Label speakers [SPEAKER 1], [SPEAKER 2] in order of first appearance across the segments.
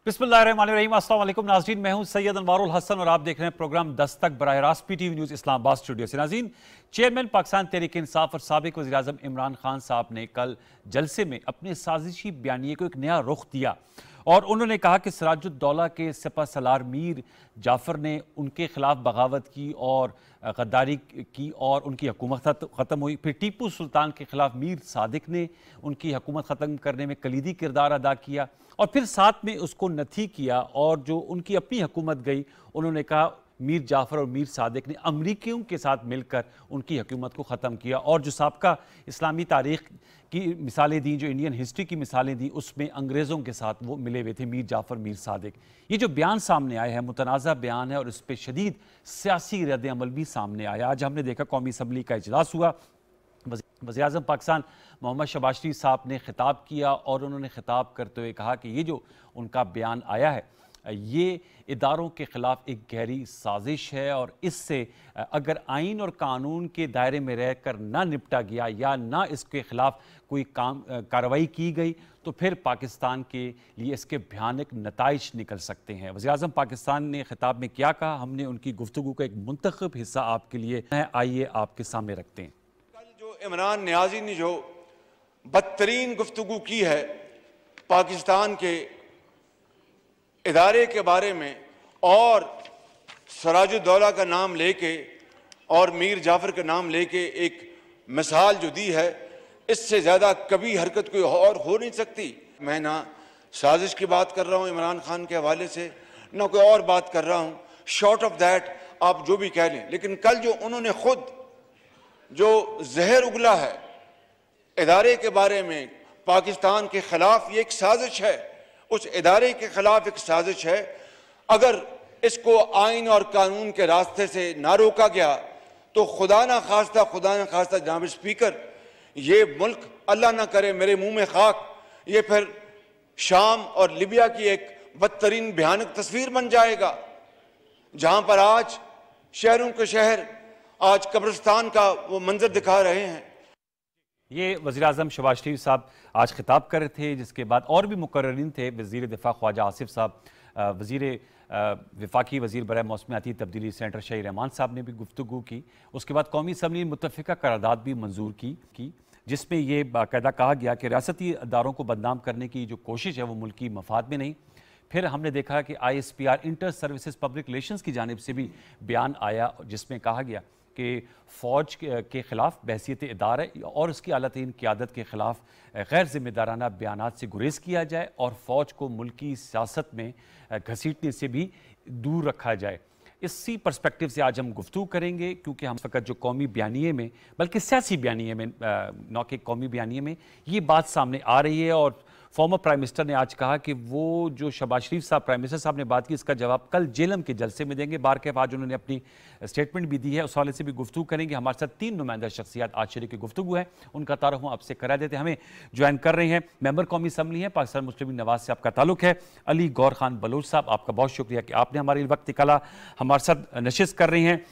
[SPEAKER 1] बिस्मिल्लाहिर्रहमानिर्रहीम। अस्सलाम वालेकुम नाज़रीन, मैं हूं सैयद अनवारुल हसन और आप देख रहे हैं प्रोग्राम दस्तक बराह रास्त पीटीवी न्यूज़ इस्लामाबाद स्टूडियो से। नाज़रीन, चेयरमैन पाकिस्तान तहरीक इंसाफ और साबिक वज़ीर-ए-आज़म इमरान खान साहब ने कल जलसे में अपने साजिशी बयानिए को एक नया रुख दिया और उन्होंने कहा कि सिराजुद्दौला के सिपह सलार मीर जाफ़र ने उनके खिलाफ बगावत की और गद्दारी की और उनकी हुकूमत ख़त्म हुई। फिर टीपू सुल्तान के खिलाफ मीर सादिक ने उनकी हुकूमत ख़त्म करने में कलीदी किरदार अदा किया और फिर साथ में उसको नथी किया और जो उनकी अपनी हुकूमत गई, उन्होंने कहा मीर जाफ़र और मीर सादिक ने अमरीकियों के साथ मिलकर उनकी हुकूमत को ख़त्म किया और जो साबका इस्लामी तारीख़ की मिसालें दी, जो इंडियन हिस्ट्री की मिसालें दी, उसमें अंग्रेज़ों के साथ वो मिले हुए थे मीर जाफ़र मीर सादिक। ये जो बयान सामने आया है मुतनाज़ा बयान है और इस पर शदीद सियासी रद्द अमल भी सामने आया। आज हमने देखा कौमी असम्बली का इजलास हुआ, वज़ीर-ए-आज़म पाकिस्तान मोहम्मद शहबाज शरीफ साहब ने खिताब किया और उन्होंने खिताब करते हुए कहा कि ये जो उनका बयान आया है ये इदारों के ख़िलाफ़ एक गहरी साजिश है और इससे अगर आइन और कानून के दायरे में रहकर ना निपटा गया या ना इसके ख़िलाफ़ कोई कार्रवाई की गई तो फिर पाकिस्तान के लिए इसके भयानक नताइज निकल सकते हैं। वज़ीर-ए-आज़म पाकिस्तान ने खिताब में क्या कहा, हमने उनकी गुफ्तगू का एक मुंतखब हिस्सा आपके लिए आइए आपके सामने रखते हैं।
[SPEAKER 2] कल जो इमरान नियाज़ी ने जो बदतरीन गुफ्तगू की है पाकिस्तान के इदारे के बारे में और सिराजुद्दौला का नाम लेके और मीर जाफ़र का नाम लेके एक मिसाल जो दी है, इससे ज़्यादा कभी हरकत कोई और हो नहीं सकती। मैं ना साजिश की बात कर रहा हूँ इमरान खान के हवाले से, ना कोई और बात कर रहा हूँ। शॉर्ट ऑफ दैट आप जो भी कह लें, लेकिन कल जो उन्होंने खुद जो जहर उगला है इदारे के बारे में पाकिस्तान के खिलाफ, ये एक साजिश है, उस इदारे के खिलाफ एक साजिश है। अगर इसको आइन और कानून के रास्ते से ना रोका गया तो खुदा ना खास्ता जनाब स्पीकर, ये मुल्क अल्लाह ना करे मेरे मुंह में खाक, ये फिर शाम और लिबिया की एक बदतरीन भयानक तस्वीर बन जाएगा, जहां पर आज शहरों के शहर आज कब्रिस्तान का वो मंजर दिखा रहे हैं।
[SPEAKER 1] ये वज़ीर-ए-आज़म शहबाज शरीफ साहब आज खिताब कर रहे थे, जिसके बाद और भी मुकर्ररीन थे। वज़ीर दिफ़ा ख्वाजा आसिफ साहब, वफाकी वज़ीर बराए मौसमियाती तब्दीली सेनेटर शहीर रहमान साहब ने भी गुफ्तगू की। उसके बाद कौमी असम्बली ने मुत्तफ़िका करारदाद भी मंजूर की जिसमें ये बाकायदा कहा गया कि रियासती अदारों को बदनाम करने की जो कोशिश है वो मुल्की मफाद में नहीं। फिर हमने देखा कि ISPR inter services public relations की जानिब से भी बयान आया जिसमें कहा गया कि फ़ौज के ख़िलाफ़ बहसीत इदारा और उसकी आलातरीन क़यादत के ख़िलाफ़ गैर ज़िम्मेदाराना बयानात से गुरेज़ किया जाए और फ़ौज को मुल्की सियासत में घसीटने से भी दूर रखा जाए। इसी पर्सपेक्टिव से आज हम गुफ्तगू करेंगे, क्योंकि हम फ़कत जो कौमी बयानिए में बल्कि सियासी बयानिए में, न कि कौमी बयानिए में, ये बात सामने आ रही है। और फॉर्मर प्राइम मिनिस्टर ने आज कहा कि वो जो शहबाज शरीफ साहब प्राइम मिनिस्टर साहब ने बात की, इसका जवाब कल जेलम के जलसे में देंगे। बारकेफ आज उन्होंने अपनी स्टेटमेंट भी दी है, उस वाले से भी गुफ्तगू करेंगे। हमारे साथ 3 नुमाइंदा शख्सियात आज शरीक गुफ्तगू है, उनका तारुफ हम आपसे करा देते हैं। हमें ज्वाइन कर रहे हैं मेंबर कौमी असम्बली हैं, पाकिस्तान मुस्लिम लीग नवाज से आपका ताल्लुक है। अली गौर खान बलोच साहब, आपका बहुत शुक्रिया कि आपने हमारे वक्त निकाला, हमारे साथ नशिस्त कर रही हैं,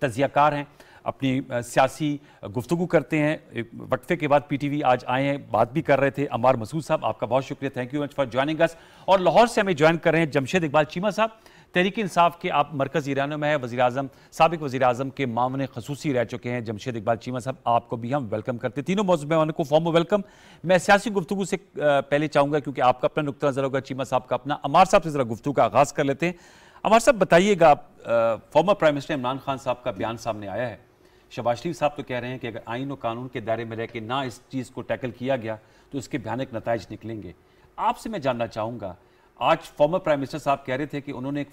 [SPEAKER 1] तजियाकार हैं, अपनी सियासी गुफ्तगू करते हैं। वक्फे के बाद PTV आज आए हैं, बात भी कर रहे थे। अमार मसूद साहब, आपका बहुत शुक्रिया, thank you much for joining us. और लाहौर से हमें ज्वाइन कर रहे हैं जमशेद इकबाल चीमा साहब, तहरीक इंसाफ के आप मरकज़ी ईरानों में है, वज़ीर-ए-आज़म साबिक वज़ीर-ए-आज़म के मामले खसूसी रह चुके हैं। जमशेद इकबाल चीमा साहब, आपको भी हम वेलकम करते हैं। तीनों मौजूद मेहमानों को फॉर्म वेलकम। मैं सियासी गुफ्तगू से पहले चाहूँगा, क्योंकि आपका अपना नुक्ता नज़र होगा, चीमा साहब का अपना। अमार साहब से ज़रा गुफ्तगू का आगाज़ कर लेते हैं। अमार साहब बताइएगा, former prime minister Imran Khan साहब का बयान सामने आया है। शहबाज शरीफ साहब तो कह रहे हैं कि अगर आइन और कानून के दायरे में रह के ना इस चीज़ को टैकल किया गया तो इसके भयानक नताइज निकलेंगे। आपसे मैं जानना चाहूँगा, आज फॉर्मर प्राइम मिनिस्टर साहब कह रहे थे कि उन्होंने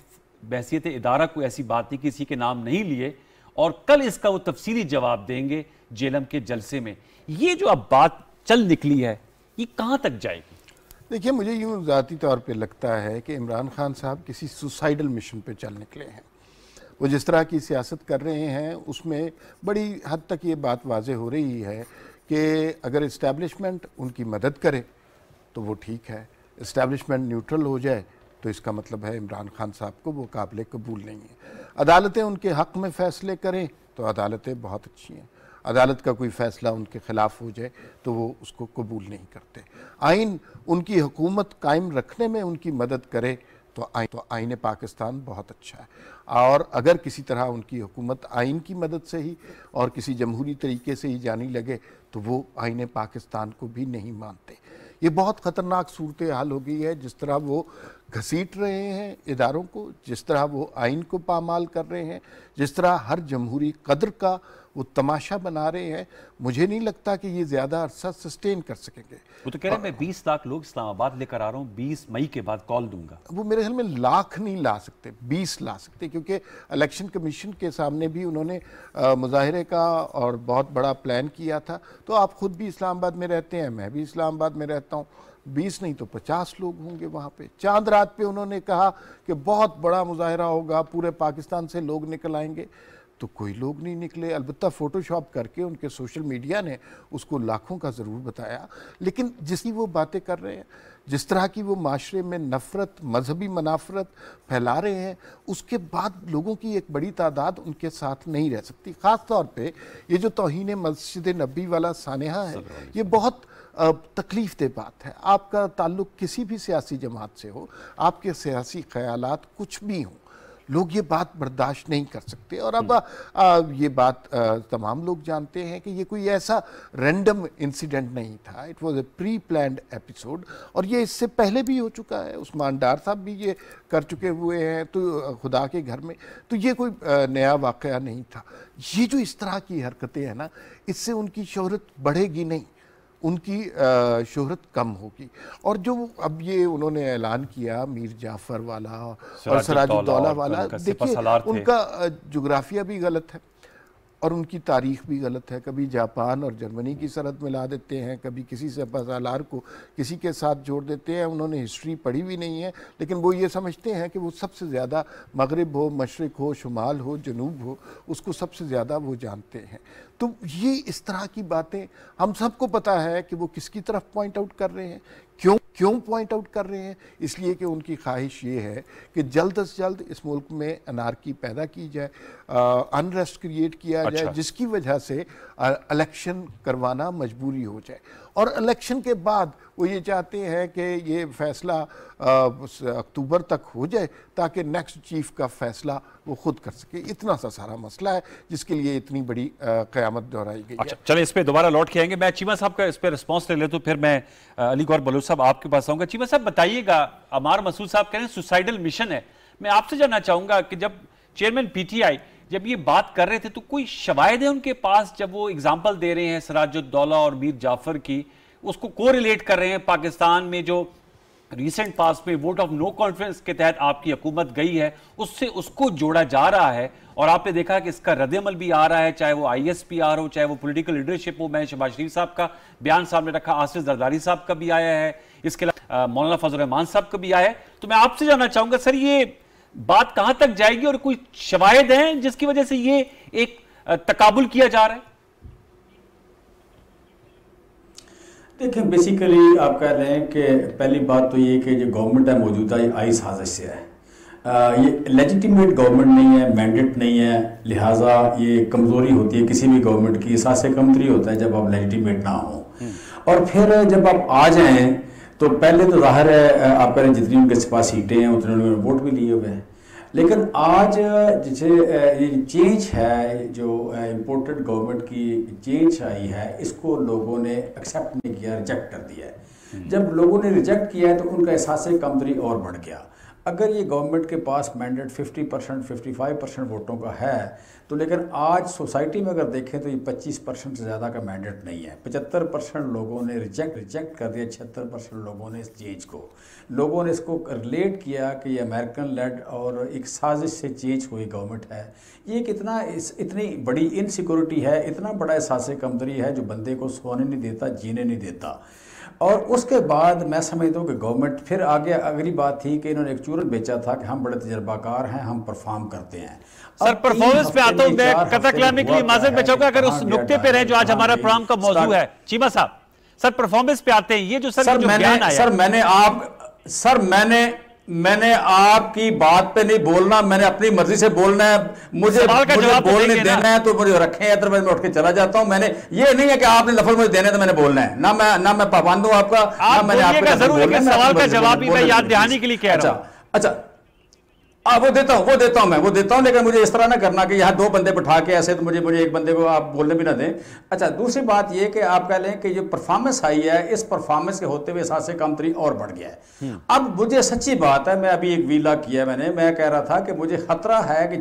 [SPEAKER 1] बहसीत इदारा को ऐसी बात नहीं, किसी के नाम नहीं लिए, और कल इसका वो तफसीली जवाब देंगे जेलम के जलसे में। ये जो अब बात चल निकली है, ये कहाँ तक जाएगी?
[SPEAKER 3] देखिए, मुझे यूँ ज़ाती तौर पे लगता है कि इमरान खान साहब किसी सुसाइडल मिशन पे चल निकले हैं। वो जिस तरह की सियासत कर रहे हैं उसमें बड़ी हद तक ये बात वाज़ेह हो रही है कि अगर इस्टेब्लिशमेंट उनकी मदद करे तो वो ठीक है, इस्टेब्लिशमेंट न्यूट्रल हो जाए तो इसका मतलब है इमरान खान साहब को वो काबिल कबूल नहीं है। अदालतें उनके हक़ में फ़ैसले करें तो अदालतें बहुत अच्छी हैं, अदालत का कोई फैसला उनके खिलाफ हो जाए तो वो उसको कबूल नहीं करते। आइन उनकी हुकूमत कायम रखने में उनकी मदद करे तो आइन पाकिस्तान बहुत अच्छा है, और अगर किसी तरह उनकी हुकूमत आइन की मदद से ही और किसी जमहूरी तरीके से ही जाने लगे तो वो आइन पाकिस्तान को भी नहीं मानते। ये बहुत ख़तरनाक सूरत हाल हो गई है। जिस तरह वो घसीट रहे हैं इदारों को, जिस तरह वो आइन को पामाल कर रहे हैं, जिस तरह हर जमहूरी कदर का वो तमाशा बना रहे हैं, मुझे नहीं लगता कि ये ज़्यादा अरसा सस्टेन कर सकेंगे।
[SPEAKER 1] वो तो कह रहे हैं मैं 20 लाख लोग इस्लामाबाद लेकर आ रहा हूँ, 20 मई के बाद कॉल दूंगा।
[SPEAKER 3] वो मेरे ख्याल में लाख नहीं ला सकते, 20 ला सकते, क्योंकि इलेक्शन कमीशन के सामने भी उन्होंने मुजाहरे का और बहुत बड़ा प्लान किया था। तो आप खुद भी इस्लामाबाद में रहते हैं, मैं भी इस्लामाबाद में रहता हूँ, 20 नहीं तो 50 लोग होंगे वहाँ पे। चांद रात पे उन्होंने कहा कि बहुत बड़ा मुजाहरा होगा, पूरे पाकिस्तान से लोग निकल आएंगे, तो कोई लोग नहीं निकले। अलबत्ता फ़ोटोशॉप करके उनके सोशल मीडिया ने उसको लाखों का ज़रूर बताया। लेकिन जिसकी वो बातें कर रहे हैं, जिस तरह की वो माशरे में नफ़रत, मजहबी मनाफरत फैला रहे हैं, उसके बाद लोगों की एक बड़ी तादाद उनके साथ नहीं रह सकती। ख़ास तौर पे ये जो तौहीन मस्जिद नबी वाला सानेहा है, ये बहुत तकलीफ दे बात है। आपका ताल्लुक़ किसी भी सियासी जमात से हो, आपके सियासी ख़यालात कुछ भी हों, लोग ये बात बर्दाश्त नहीं कर सकते। और अब ये बात तमाम लोग जानते हैं कि ये कोई ऐसा रैंडम इंसिडेंट नहीं था, it was a pre planned episode, और ये इससे पहले भी हो चुका है। उस्मान डार साहब भी ये कर चुके हुए हैं तो खुदा के घर में, तो ये कोई नया वाक़या नहीं था। ये जो इस तरह की हरकतें हैं ना, इससे उनकी शोहरत बढ़ेगी नहीं, उनकी शोहरत कम होगी। और जो अब ये उन्होंने ऐलान किया मीर जाफ़र वाला और सिराजुद्दौला वाला, देखिए उनका जोग्राफिया भी गलत है और उनकी तारीख़ भी गलत है। कभी जापान और जर्मनी की सरहद मिला देते हैं, कभी किसी सलार को किसी के साथ जोड़ देते हैं। उन्होंने हिस्ट्री पढ़ी भी नहीं है, लेकिन वो ये समझते हैं कि वो सबसे ज़्यादा मगरिब हो, मशरिक़ हो, शुमाल हो, जनूब हो, उसको सबसे ज़्यादा वो जानते हैं। तो ये इस तरह की बातें हम सबको पता है कि वो किसकी तरफ पॉइंट आउट कर रहे हैं, क्यों पॉइंट आउट कर रहे हैं। इसलिए कि उनकी ख्वाहिश ये है कि जल्द से जल्द इस मुल्क में अनारकी पैदा की जाए, अनरेस्ट क्रिएट किया जाए, जिसकी वजह से इलेक्शन करवाना मजबूरी हो जाए। और इलेक्शन के बाद वो ये चाहते हैं कि ये फैसला अक्टूबर तक हो जाए ताकि नेक्स्ट चीफ का फैसला वो खुद कर सके। इतना सा सारा मसला है जिसके लिए इतनी बड़ी क़यामत दोहराई गई है।
[SPEAKER 1] चलिए इस पे दोबारा लौट के आएंगे। मैं चीमा साहब का इस पे रिस्पॉन्स ले ले तो फिर मैं अली गौहर बलूच साहब आपके पास आऊंगा। चीमा साहब बताइएगा, अमार मसूद साहब कह रहे हैं सुसाइडल मिशन है। मैं आपसे जानना चाहूंगा कि जब चेयरमैन पीटीआई जब ये बात कर रहे थे तो कोई शवाहिद है उनके पास, जब वो एग्जाम्पल दे रहे हैं सिराजुद्दौला और मीर जाफर की, उसको कोरिलेट कर रहे हैं पाकिस्तान में जो रिसेंट पास में वोट ऑफ नो कॉन्फिडेंस के तहत आपकी हुकूमत गई है, उससे उसको जोड़ा जा रहा है। और आपने देखा कि इसका रद्द-ए-अमल भी आ रहा है, चाहे वो ISPR हो, चाहे वो पॉलिटिकल लीडरशिप हो। मैं शहबाज शरीफ साहब का बयान सामने रखा, आसिफ जरदारी साहब का भी आया है, इसके अलावा मौलाना फजल रहमान साहब का भी आया है। तो मैं आपसे जानना चाहूंगा सर, ये बात कहां तक जाएगी और कोई शवाहिद हैं जिसकी वजह से ये एक तकाबुल किया जा रहा है?
[SPEAKER 4] देखिए, बेसिकली आप कह रहे हैं कि पहली बात तो ये कि जो गवर्नमेंट है मौजूदा ये आई साजिश से है। ये लेजिटिमेट गवर्नमेंट नहीं है, मैंडेट नहीं है, लिहाजा ये कमज़ोरी होती है किसी भी गवर्नमेंट की। एहसास कमतरी होता है जब आप लेजिटिमेट ना हो, और फिर जब आप आ जाएं तो पहले तो जाहिर है आप कह रहे हैं जितनी उनके पास सीटें हैं उतने उन्होंने वोट भी लिए हुए हैं। लेकिन आज जैसे ये चेंज है, जो इम्पोर्टेड गवर्नमेंट की चेंज आई है, इसको लोगों ने एक्सेप्ट नहीं किया, रिजेक्ट कर दिया है। जब लोगों ने रिजेक्ट किया है तो उनका एहसास कमतरी और बढ़ गया। अगर ये गवर्नमेंट के पास मैंडेट 50% 55% वोटों का है तो, लेकिन आज सोसाइटी में अगर देखें तो ये 25% से ज़्यादा का मैंडेट नहीं है। 75% लोगों ने रिजेक्ट कर दिया, 76% लोगों ने इस चेंज को, लोगों ने इसको रिलेट किया कि ये अमेरिकन लेड और एक साजिश से चेंज हुई गवर्नमेंट है। ये कितना इतनी बड़ी इनसिक्योरिटी है, इतना बड़ा एहसास कमतरी है जो बंदे को सोने नहीं देता, जीने नहीं देता। और उसके बाद मैं समझता हूँ कि गवर्नमेंट फिर आगे अगली बात थी कि इन्होंने एक चूरन बेचा था कि हम बड़े तजर्बाकार हैं, हम परफॉर्म करते हैं।
[SPEAKER 1] सर परफॉर्मेंस पे आता हूँ, मैं कथा कलामी के लिए माजरत बचाऊंगा अगर उस नुक्ते पे रहे जो आज हमारा प्रोग्राम का मौजू है। चीमा साहब, सर परफॉर्मेंस पे आते हैं, ये जो सर जो बयान आया,
[SPEAKER 4] मैंने आपकी बात पे नहीं बोलना, मैंने अपनी मर्जी से बोलना है, मुझे बोलने देना है तो मुझे रखें, अदरवाइज मैं उठ के चला जाता हूं। मैंने ये नहीं है कि आपने लफ्ज मुझे देने तो मैंने बोलना है, ना मैं पाबंद हूं आपका, ना मैंने आपका
[SPEAKER 1] सवाल का जवाब भी मैं याद दहानी के लिए कह रहा हूं।
[SPEAKER 4] अच्छा वो देता हूं, लेकिन मुझे इस तरह ना करना कि यहाँ 2 बंदे बिठा के ऐसे तो मुझे एक बंदे को आप बोलने भी ना दें। अच्छा, दूसरी बात ये कि आप कह लें कि जो परफॉर्मेंस आई है, इस परफॉर्मेंस के होते हुए सासे कमतरी और बढ़ गया है। अब मुझे सच्ची बात है, मैं अभी एक वीला किया मैं कह रहा था कि मुझे खतरा है कि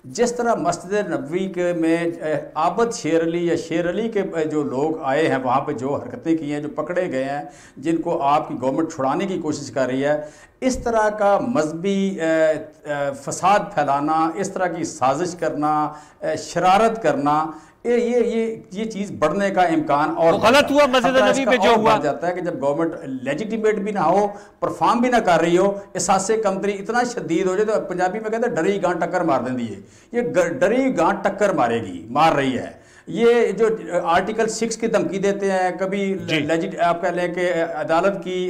[SPEAKER 4] जिस तरह मस्जिद नबवी के में आबद शेर अली या शेर अली के जो लोग आए हैं, वहाँ पे जो हरकतें की हैं, जो पकड़े गए हैं, जिनको आपकी गवर्नमेंट छुड़ाने की कोशिश कर रही है, इस तरह का मजहबी फसाद फैलाना, इस तरह की साजिश करना, शरारत करना, ये चीज़ बढ़ने का इम्कान और
[SPEAKER 1] गलत हुआ। मस्जिद नबी में जो हुआ
[SPEAKER 4] जाता है कि जब गवर्नमेंट लेजिटिमेट भी ना हो, परफॉर्म भी ना कर रही हो, एहसासे कमतरी इतना शदीद हो जाए तो पंजाबी में कहते हैं डरी गांठ टक्कर मार देंदी है। ये डरी गांठ टक्कर मार रही है। ये जो आर्टिकल 6 की धमकी देते हैं, कभी आप कह लें कि अदालत की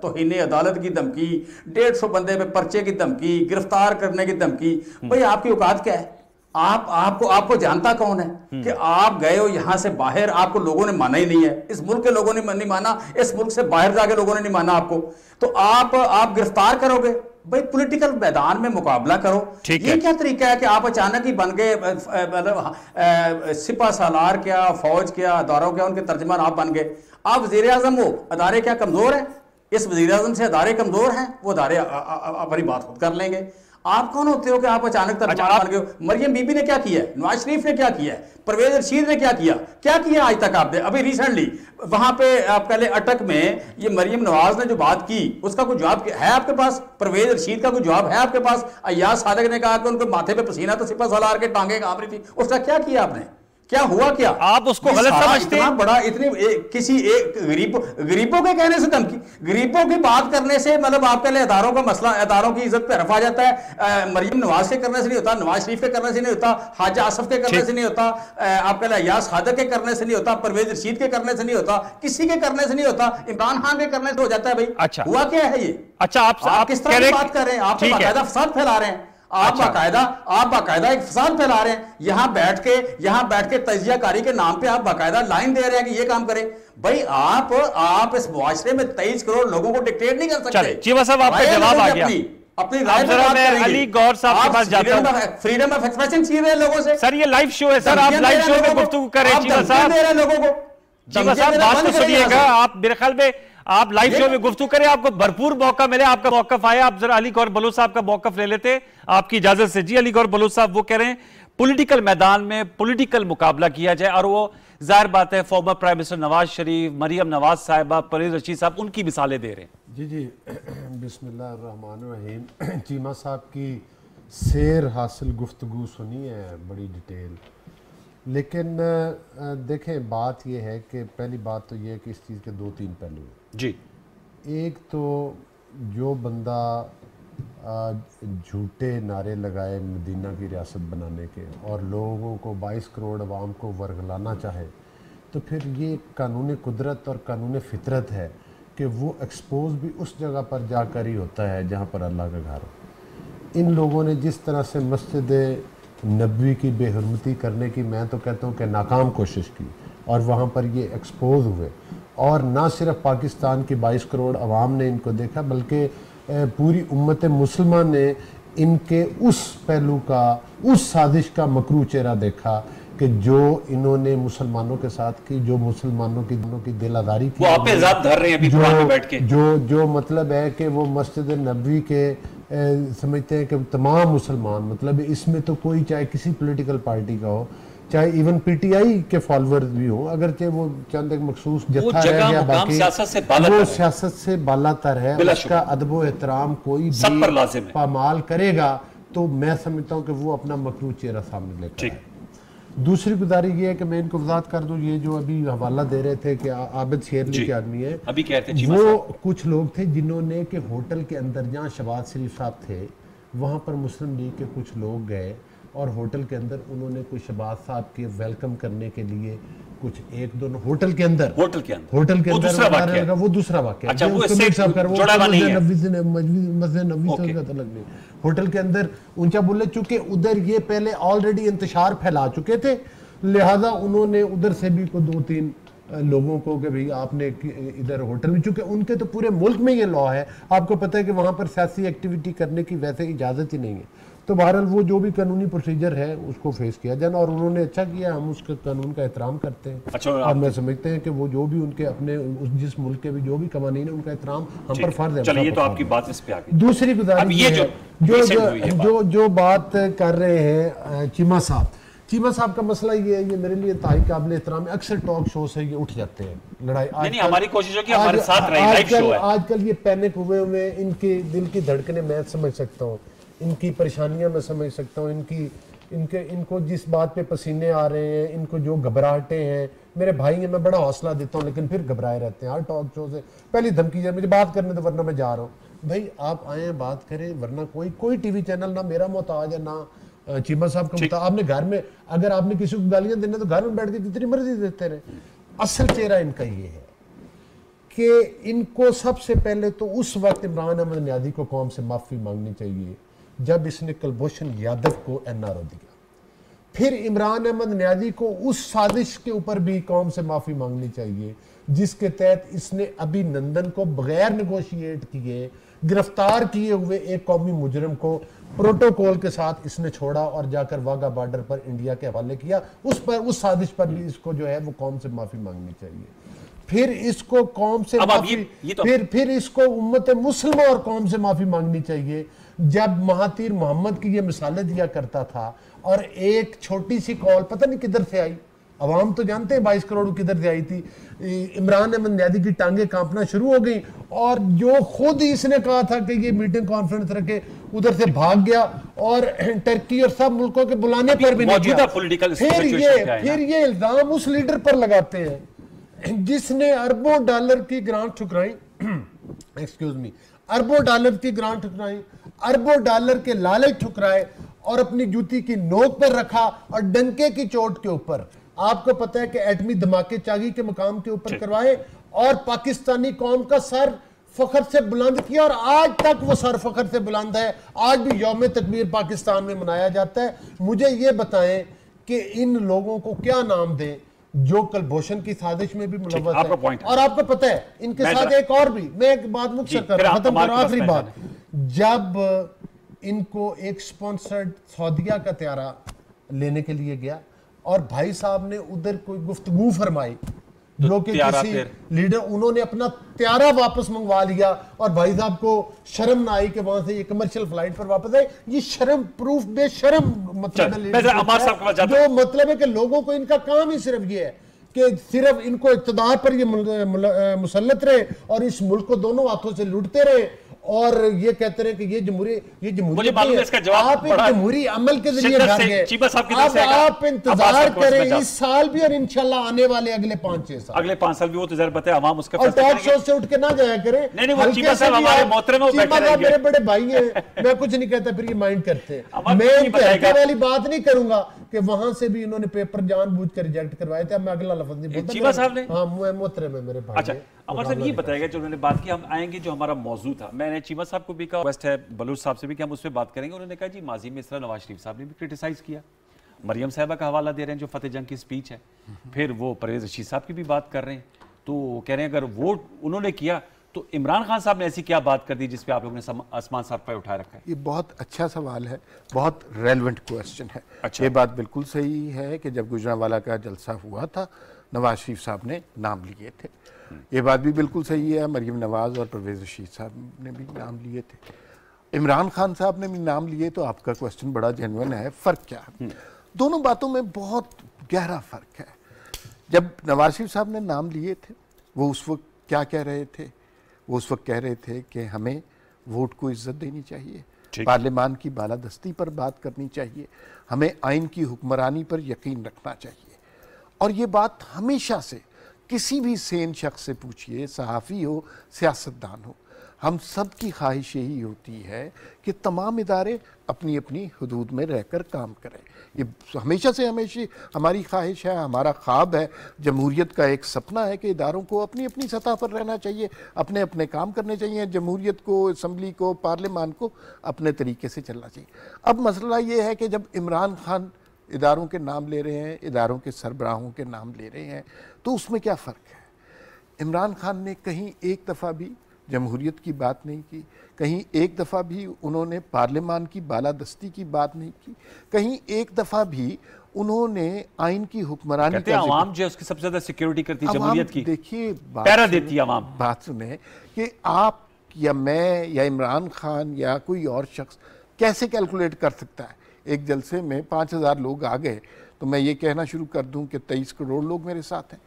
[SPEAKER 4] तौहीन अदालत की धमकी, 150 बंदे पे पर्चे की धमकी, गिरफ्तार करने की धमकी, भाई आपकी औकात क्या है? आपको जानता कौन है कि आप गए हो यहां से बाहर, आपको लोगों ने माना ही नहीं है, इस मुल्क के लोगों ने नहीं माना, इस मुल्क से बाहर जाके लोगों ने नहीं माना आपको, तो आप गिरफ्तार करोगे? भाई पॉलिटिकल मैदान में मुकाबला करो। ये क्या तरीका है कि आप अचानक ही बन गए, मतलब सिपा सालार क्या, फौज क्या, अदारों क्या, उनके तर्जमान आप बन गए। आप वजीर आजम हो, अदारे क्या कमजोर है? इस वजीर आजम से अदारे कमजोर हैं? वो अदारे अपनी बात खुद कर लेंगे। आप कौन होते हो कि आप अचानक तर्जमान बन गए? मरियम बीबी ने क्या किया है? नवाज शरीफ ने क्या किया है? परवेज रशीद ने क्या किया आज तक? आपने अभी रिसेंटली वहां पे आप कह ले अटक में ये मरियम नवाज ने जो बात की, उसका कोई जवाब है आपके पास? परवेज रशीद का कोई जवाब है आपके पास? अय्याज सादिक ने कहा कि उनको माथे पे पसीना तो सिपा सालार के टांगे कांप रही थी, उसका क्या किया आपने? क्या हुआ? क्या आप उसको गलत समझते हैं? बड़ा किसी एक गरीबों के कहने से धमकी, गरीबों की बात करने से मतलब आपके लिए अदारों का मसला, अदारों की इज्जत पे रफा जाता है। मरियम नवाज के करने से नहीं होता, नवाज शरीफ के करने से नहीं होता, ख्वाजा आसफ के करने से नहीं होता, आपके लिए अय्याज सादिक के करने से नहीं होता, परवेज रशीद के करने से नहीं होता, किसी के करने से नहीं होता, इमरान खान के करने से हो जाता है। भाई अच्छा हुआ क्या है ये? अच्छा आप किस तरह की बात कर रहे हैं? आप तो बाकायदा फसाद फैला रहे हैं। आप बाकायदा एक फसाद फैला रहे हैं। यहां बैठ के तजियाकारी के नाम पे आप बाकायदा लाइन दे रहे हैं कि ये काम करें। भाई आप इस मुआशरे में 23 करोड़ लोगों को डिक्टेट नहीं कर सकते। चीमा साहब आपका जवाब आ गया। अपनी राय में अली गौर साहब के पास जाता हूं। फ्रीडम ऑफ एक्सप्रेशन छीन रहे हैं लोगों से। सर ये लाइव शो है सर, आप लाइव शो में गुफ्तगू करें। चीमा साहब दे रहे हैं लोगों को। चीमा साहब बात तो सुनिएगा, आप मेरे ख्याल में आप लाइव शो में गुफ्तगू करें, आपको भरपूर मौका मिले। आपका मौकफ आया, आप जरा अली गौर बलूच साहब का मौकफ ले लेते आपकी इजाजत से। जी अली गौर बलूच साहब वो कह रहे हैं पॉलिटिकल मैदान में पॉलिटिकल मुकाबला किया जाए, और वो जाहिर बात है former prime minister Nawaz Sharif, Maryam Nawaz साहिबा, परवेज रशीद साहब उनकी मिसालें दे रहे हैं।
[SPEAKER 5] जी बिस्मिल्लाहिर्रहमानिर्रहीम। चीमा साहब की शेर हासिल गुफ्तगू सुनी है बड़ी डिटेल, लेकिन देखें बात यह है कि पहली बात तो यह है कि इस चीज़ के 2-3 पहलू हैं जी। एक तो जो बंदा झूठे नारे लगाए मदीना की रियासत बनाने के और लोगों को 22 करोड़ आवाम को वर्गलाना चाहे, तो फिर ये कानून कुदरत और कानून फितरत है कि वो एक्सपोज भी उस जगह पर जाकर ही होता है जहाँ पर अल्लाह का घर हो। इन लोगों ने जिस तरह से मस्जिद नबवी की बेहरमती करने की, मैं तो कहता हूँ कि नाकाम कोशिश की, और वहाँ पर ये एक्सपोज हुए, और ना सिर्फ पाकिस्तान की 22 करोड़ आवाम ने इनको देखा, बल्कि पूरी उम्मत मुसलमान ने इनके उस पहलू का, उस साजिश का मकरू चेहरा देखा कि जो इन्होंने मुसलमानों के साथ की, जो मुसलमानों की दिल आजारी की, वो आप पे इल्जाम धर रहे हैं अभी कुरान में बैठ के, जो मतलब है कि वो मस्जिद नबवी के समझते हैं कि तमाम मुसलमान, मतलब इसमें तो कोई चाहे किसी पॉलिटिकल पार्टी का हो, चाहे इवन पीटीआई के फॉलोअर्स भी हो, अगर चाहे वो चंद एक मखसूस जत्था है या बाकी, वो सियासत से बालातर है, उसका अदब व एहतराम कोई भी पामाल करेगा तो मैं समझता हूँ कि वो अपना मकरू चेहरा सामने लेकर है। दूसरी गुजारिश ये है कि मैं इनको वजाहत कर दूं, ये जो अभी हवाला दे रहे थे कि आबिद शेरली के आदमी है, अभी कहते हैं वो कुछ लोग थे जिन्होंने कि होटल के अंदर जहाँ शहबाज शरीफ साहब थे वहाँ पर मुस्लिम लीग के कुछ लोग गए और होटल के अंदर उन्होंने कोई शहबाज साहब के वेलकम करने के लिए कुछ एक दो होटल के अंदर
[SPEAKER 1] वो दूसरा वाकया
[SPEAKER 5] वो दूसरा वाकया।
[SPEAKER 1] अच्छा, वो इससे जुड़ा हुआ नहीं है।
[SPEAKER 5] मस्जिद नबवी से उसका तल्लुक नहीं। होटल के अंदर ऊंचा बोले, चूंकि उधर ये पहले ऑलरेडी इंतशार फैला चुके थे, लिहाजा उन्होंने उधर से भी को 2-3 लोगों को कि भाई आपने इधर होटल में, चूंकि उनके तो पूरे मुल्क में ये लॉ है, आपको पता है कि वहां पर सियासी एक्टिविटी करने की वैसे इजाजत ही नहीं है। तो बहरहाल वो जो भी कानूनी प्रोसीजर है उसको फेस किया जाए, और उन्होंने अच्छा किया, हम उसके कानून का एहतराम करते हैं।
[SPEAKER 1] अच्छा,
[SPEAKER 5] और मैं समझते हैं कि वो जो भी उनके अपने जिस मुल्क के भी जो भी कानून है उनका एहतराम हम पर फर्ज है।
[SPEAKER 1] चलिए, ये तो आपकी बात इस पे आ गई।
[SPEAKER 5] दूसरी गुजारिश जो बात कर रहे हैं चीमा साहब का मसला ये है, ये मेरे लिए ताई काबिल एहतराम है। अक्सर टॉक शो से ये उठ जाते हैं लड़ाई।
[SPEAKER 1] नहीं, हमारी कोशिश है कि हमारे साथ रहे, लाइव शो है।
[SPEAKER 5] आजकल ये पैनिक हुए इनके दिल की धड़कनें मैं समझ सकता हूँ, इनकी परेशानियां मैं समझ सकता हूँ, इनको जिस बात पे पसीने आ रहे हैं, इनको जो घबराहटें हैं। मेरे भाई हैं, मैं बड़ा हौसला देता हूँ, लेकिन फिर घबराए रहते हैं। हर टॉक शो से पहली धमकी है मुझे बात करने दो वरना मैं जा रहा हूँ। भाई आप आए बात करें, वरना कोई टीवी चैनल ना मेरा मोहताज है ना चीमा साहब का मोहताज। आपने घर में अगर आपने किसी को गालियां देने तो घर में बैठ के जितनी मर्जी देते रहे। असल चेहरा इनका ये है कि इनको सबसे पहले तो उस वक्त इमरान अहमद नियाज़ी को कौम से माफी मांगनी चाहिए जब इसने कुलभूषण यादव को एनआरओ दिया। फिर इमरान अहमद नियाज़ी को उस साजिश के ऊपर भी कौम से माफी मांगनी चाहिए जिसके तहत इसने अभिनंदन को बगैर नेगोशिएट किए गिरफ्तार किए हुए एक कौमी मुजरिम को प्रोटोकॉल के साथ इसने छोड़ा और जाकर वाघा बॉर्डर पर इंडिया के हवाले किया। उस साजिश पर भी इसको जो है वो कौम से माफी मांगनी चाहिए। फिर इसको कौम से माफी, फिर इसको उम्मत मुस्लिम और कौम से माफी मांगनी चाहिए। जब महातीर मोहम्मद की ये मिसालें दिया करता था और एक छोटी सी कॉल पता नहीं किधर से आई, अवाम तो जानते हैं 22 करोड़ किधर से आई थी, इमरान अहमद नियाज़ी की टांगे कांपना शुरू हो गई और जो खुद ही इसने कहा था कि ये मीटिंग कॉन्फ्रेंस रखे उधर से भाग गया और टर्की और सब मुल्कों के बुलाने पर भी नहीं गया। फिर ये इल्जाम उस लीडर पर लगाते हैं जिसने अरबों डॉलर की ग्रांट ठुकराई, एक्सक्यूज मी, अरबों डॉलर की ग्रांट ठुकराई, अरबों डॉलर के लालच ठुकराए और अपनी जूती की नोक पर रखा और डंके की चोट के ऊपर आपको पता है कि एटमी धमाके चागी के मकाम के ऊपर करवाए और पाकिस्तानी कौम का सर फखर से बुलंद किया और आज तक वो सर फखर से बुलंद है। आज भी यौम तकबीर पाकिस्तान में मनाया जाता है। मुझे ये बताएं कि इन लोगों को क्या नाम दें जो कुलभूषण की साजिश में भी मुलव्वस है। और आपको पता है इनके साथ एक और भी, मैं एक बात मुख्तर कर रहा हूं, खत्म कर आखिरी बात, जब इनको एक स्पॉन्सर्ड सऊदीया का त्यारा लेने के लिए गया और भाई साहब ने उधर कोई गुफ्तगू फरमाई जो कि किसी लीडर, उन्होंने अपना त्यारा वापस मंगवा लिया और भाई साहब को शर्म ना आई कि वहां से ये कमर्शियल फ्लाइट पर वापस आए। ये शर्म प्रूफ बेशर्म मतलब है, जो मतलब है कि लोगों को इनका काम ही सिर्फ ये है कि सिर्फ इनको इक़्तिदार पर ये मुसल्लत रहे और इस मुल्क को दोनों हाथों से लूटते रहे और ये कहते रहे कि ये जमहूरियत आप एक जमहूरी अमल के जरिए आप इंतजार करें इस साल भी और इंशाल्लाह आने वाले अगले 5-6 साल,
[SPEAKER 1] अगले 5 साल भी वो तो जरा बताए आवाम उसका
[SPEAKER 5] और टॉक शो से उठ के ना जाया करें। मेरे बड़े भाई हैं, मैं कुछ नहीं कहता फिर ये माइंड करते हैं। मैं इनकी वाली बात नहीं करूंगा कि वहां से भी इन्होंने पेपर जानबूझ कर रिजेक्ट करवाए थे। मैं अगला लफ्ज नहीं बोलता।
[SPEAKER 1] चीमा साहब ने,
[SPEAKER 5] हाँ मोहतरम है मेरे भाई।
[SPEAKER 1] अच्छा अमर साहब ये बताएगा जो उन्होंने बात की, हम आएंगे जो हमारा मौजू था, मैंने चीमा साहब को भी कहा, वेस्ट है बलूच साहब से भी कि हम उस पर बात करेंगे। उन्होंने कहा जी माजी में इस तरह नवाज शरीफ साहब ने भी क्रिटिसाइज किया, मरियम साहिबा का हवाला दे रहे हैं जो फतेह जंग की स्पीच है, फिर वो परवेज रशीद साहब की भी बात कर रहे हैं, तो कह रहे हैं अगर वोट उन्होंने किया तो इमरान खान साहब ने ऐसी क्या बात कर दी जिस पे आप लोगों ने आसमान साहब पर उठा रखा है?
[SPEAKER 3] ये बहुत अच्छा सवाल है, बहुत रेलेवेंट क्वेश्चन है। अच्छा। ये बात बिल्कुल सही है कि जब गुजरांवाला का जलसा हुआ था नवाज शरीफ साहब ने नाम लिए थे, ये बात भी बिल्कुल सही है। मरियम नवाज और परवेज रशीद साहब ने भी नाम लिए थे, इमरान खान साहब ने भी नाम लिए। तो आपका क्वेश्चन बड़ा जेन्युइन है। फ़र्क क्या है? दोनों बातों में बहुत गहरा फ़र्क है। जब नवाज शरीफ साहब ने नाम लिए थे वो उस वक्त क्या कह रहे थे? वो उस वक्त कह रहे थे कि हमें वोट को इज्जत देनी चाहिए, पार्लियामान की बालादस्ती पर बात करनी चाहिए, हमें आइन की हुक्मरानी पर यकीन रखना चाहिए। और ये बात हमेशा से किसी भी सेन शख्स से पूछिए, सहाफ़ी हो, सियासतदान हो, हम सब की ख्वाहिश यही होती है कि तमाम इदारे अपनी अपनी हदूद में रहकर काम करें। ये हमेशा से हमेशा हमारी ख्वाहिश है, हमारा ख्वाब है, जमहूरियत का एक सपना है कि इदारों को अपनी अपनी सतह पर रहना चाहिए, अपने अपने काम करने चाहिए, जमहूरियत को, असम्बली को, पार्लियामान को अपने तरीके से चलना चाहिए। अब मसला ये है कि जब इमरान खान इदारों के नाम ले रहे हैं, इदारों के सरबराहों के नाम ले रहे हैं, तो उसमें क्या फ़र्क है? इमरान खान ने कहीं एक दफ़ा भी जमहूरियत की बात नहीं की, कहीं एक दफ़ा भी उन्होंने पार्लियामान की बालादस्ती की बात नहीं की, कहीं एक दफ़ा भी उन्होंने आइन की हुक्मरानी का
[SPEAKER 1] आवाम जो है उसकी सबसे ज़्यादा सिक्योरिटी करती है जमहूरियत की,
[SPEAKER 3] देखिए
[SPEAKER 1] पैरा देती है आवाम।
[SPEAKER 3] बात सुने कि आप या मैं या इमरान खान या कोई और शख्स कैसे कैलकुलेट कर सकता है? एक जलसे में 5000 लोग आ गए तो मैं ये कहना शुरू कर दूं कि 23 करोड़ लोग मेरे साथ हैं।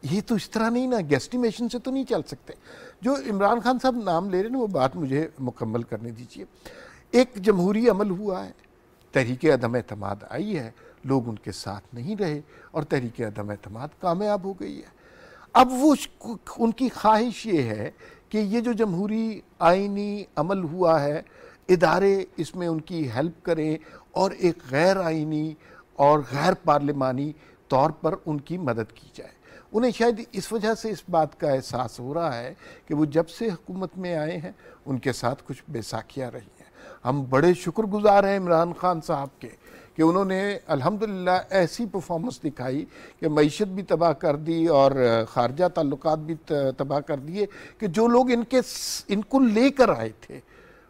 [SPEAKER 3] ये तो इस तरह नहीं ना, गेस्टिमेशन से तो नहीं चल सकते। जो इमरान खान साहब नाम ले रहे हैं ना, वो बात मुझे मुकम्मल करने दीजिए। एक जमहूरी अमल हुआ है, तहरीक अदम एतमाद आई है, लोग उनके साथ नहीं रहे और तहरीक अदम एतमाद कामयाब हो गई है। अब वो उनकी ख्वाहिश ये है कि ये जो जमहूरी आइनी अमल हुआ है, इदारे इसमें उनकी हेल्प करें और एक गैर आइनी और गैर पार्लिमानी तौर पर उनकी मदद की जाए। उन्हें शायद इस वजह से इस बात का एहसास हो रहा है कि वो जब से हुकूमत में आए हैं उनके साथ कुछ बेसाखियाँ रही हैं। हम बड़े शुक्रगुजार हैं इमरान खान साहब के कि उन्होंने अल्हम्दुलिल्लाह ऐसी परफॉर्मेंस दिखाई कि मईशत भी तबाह कर दी और खारजा ताल्लुकात भी तबाह कर दिए कि जो लोग इनको लेकर आए थे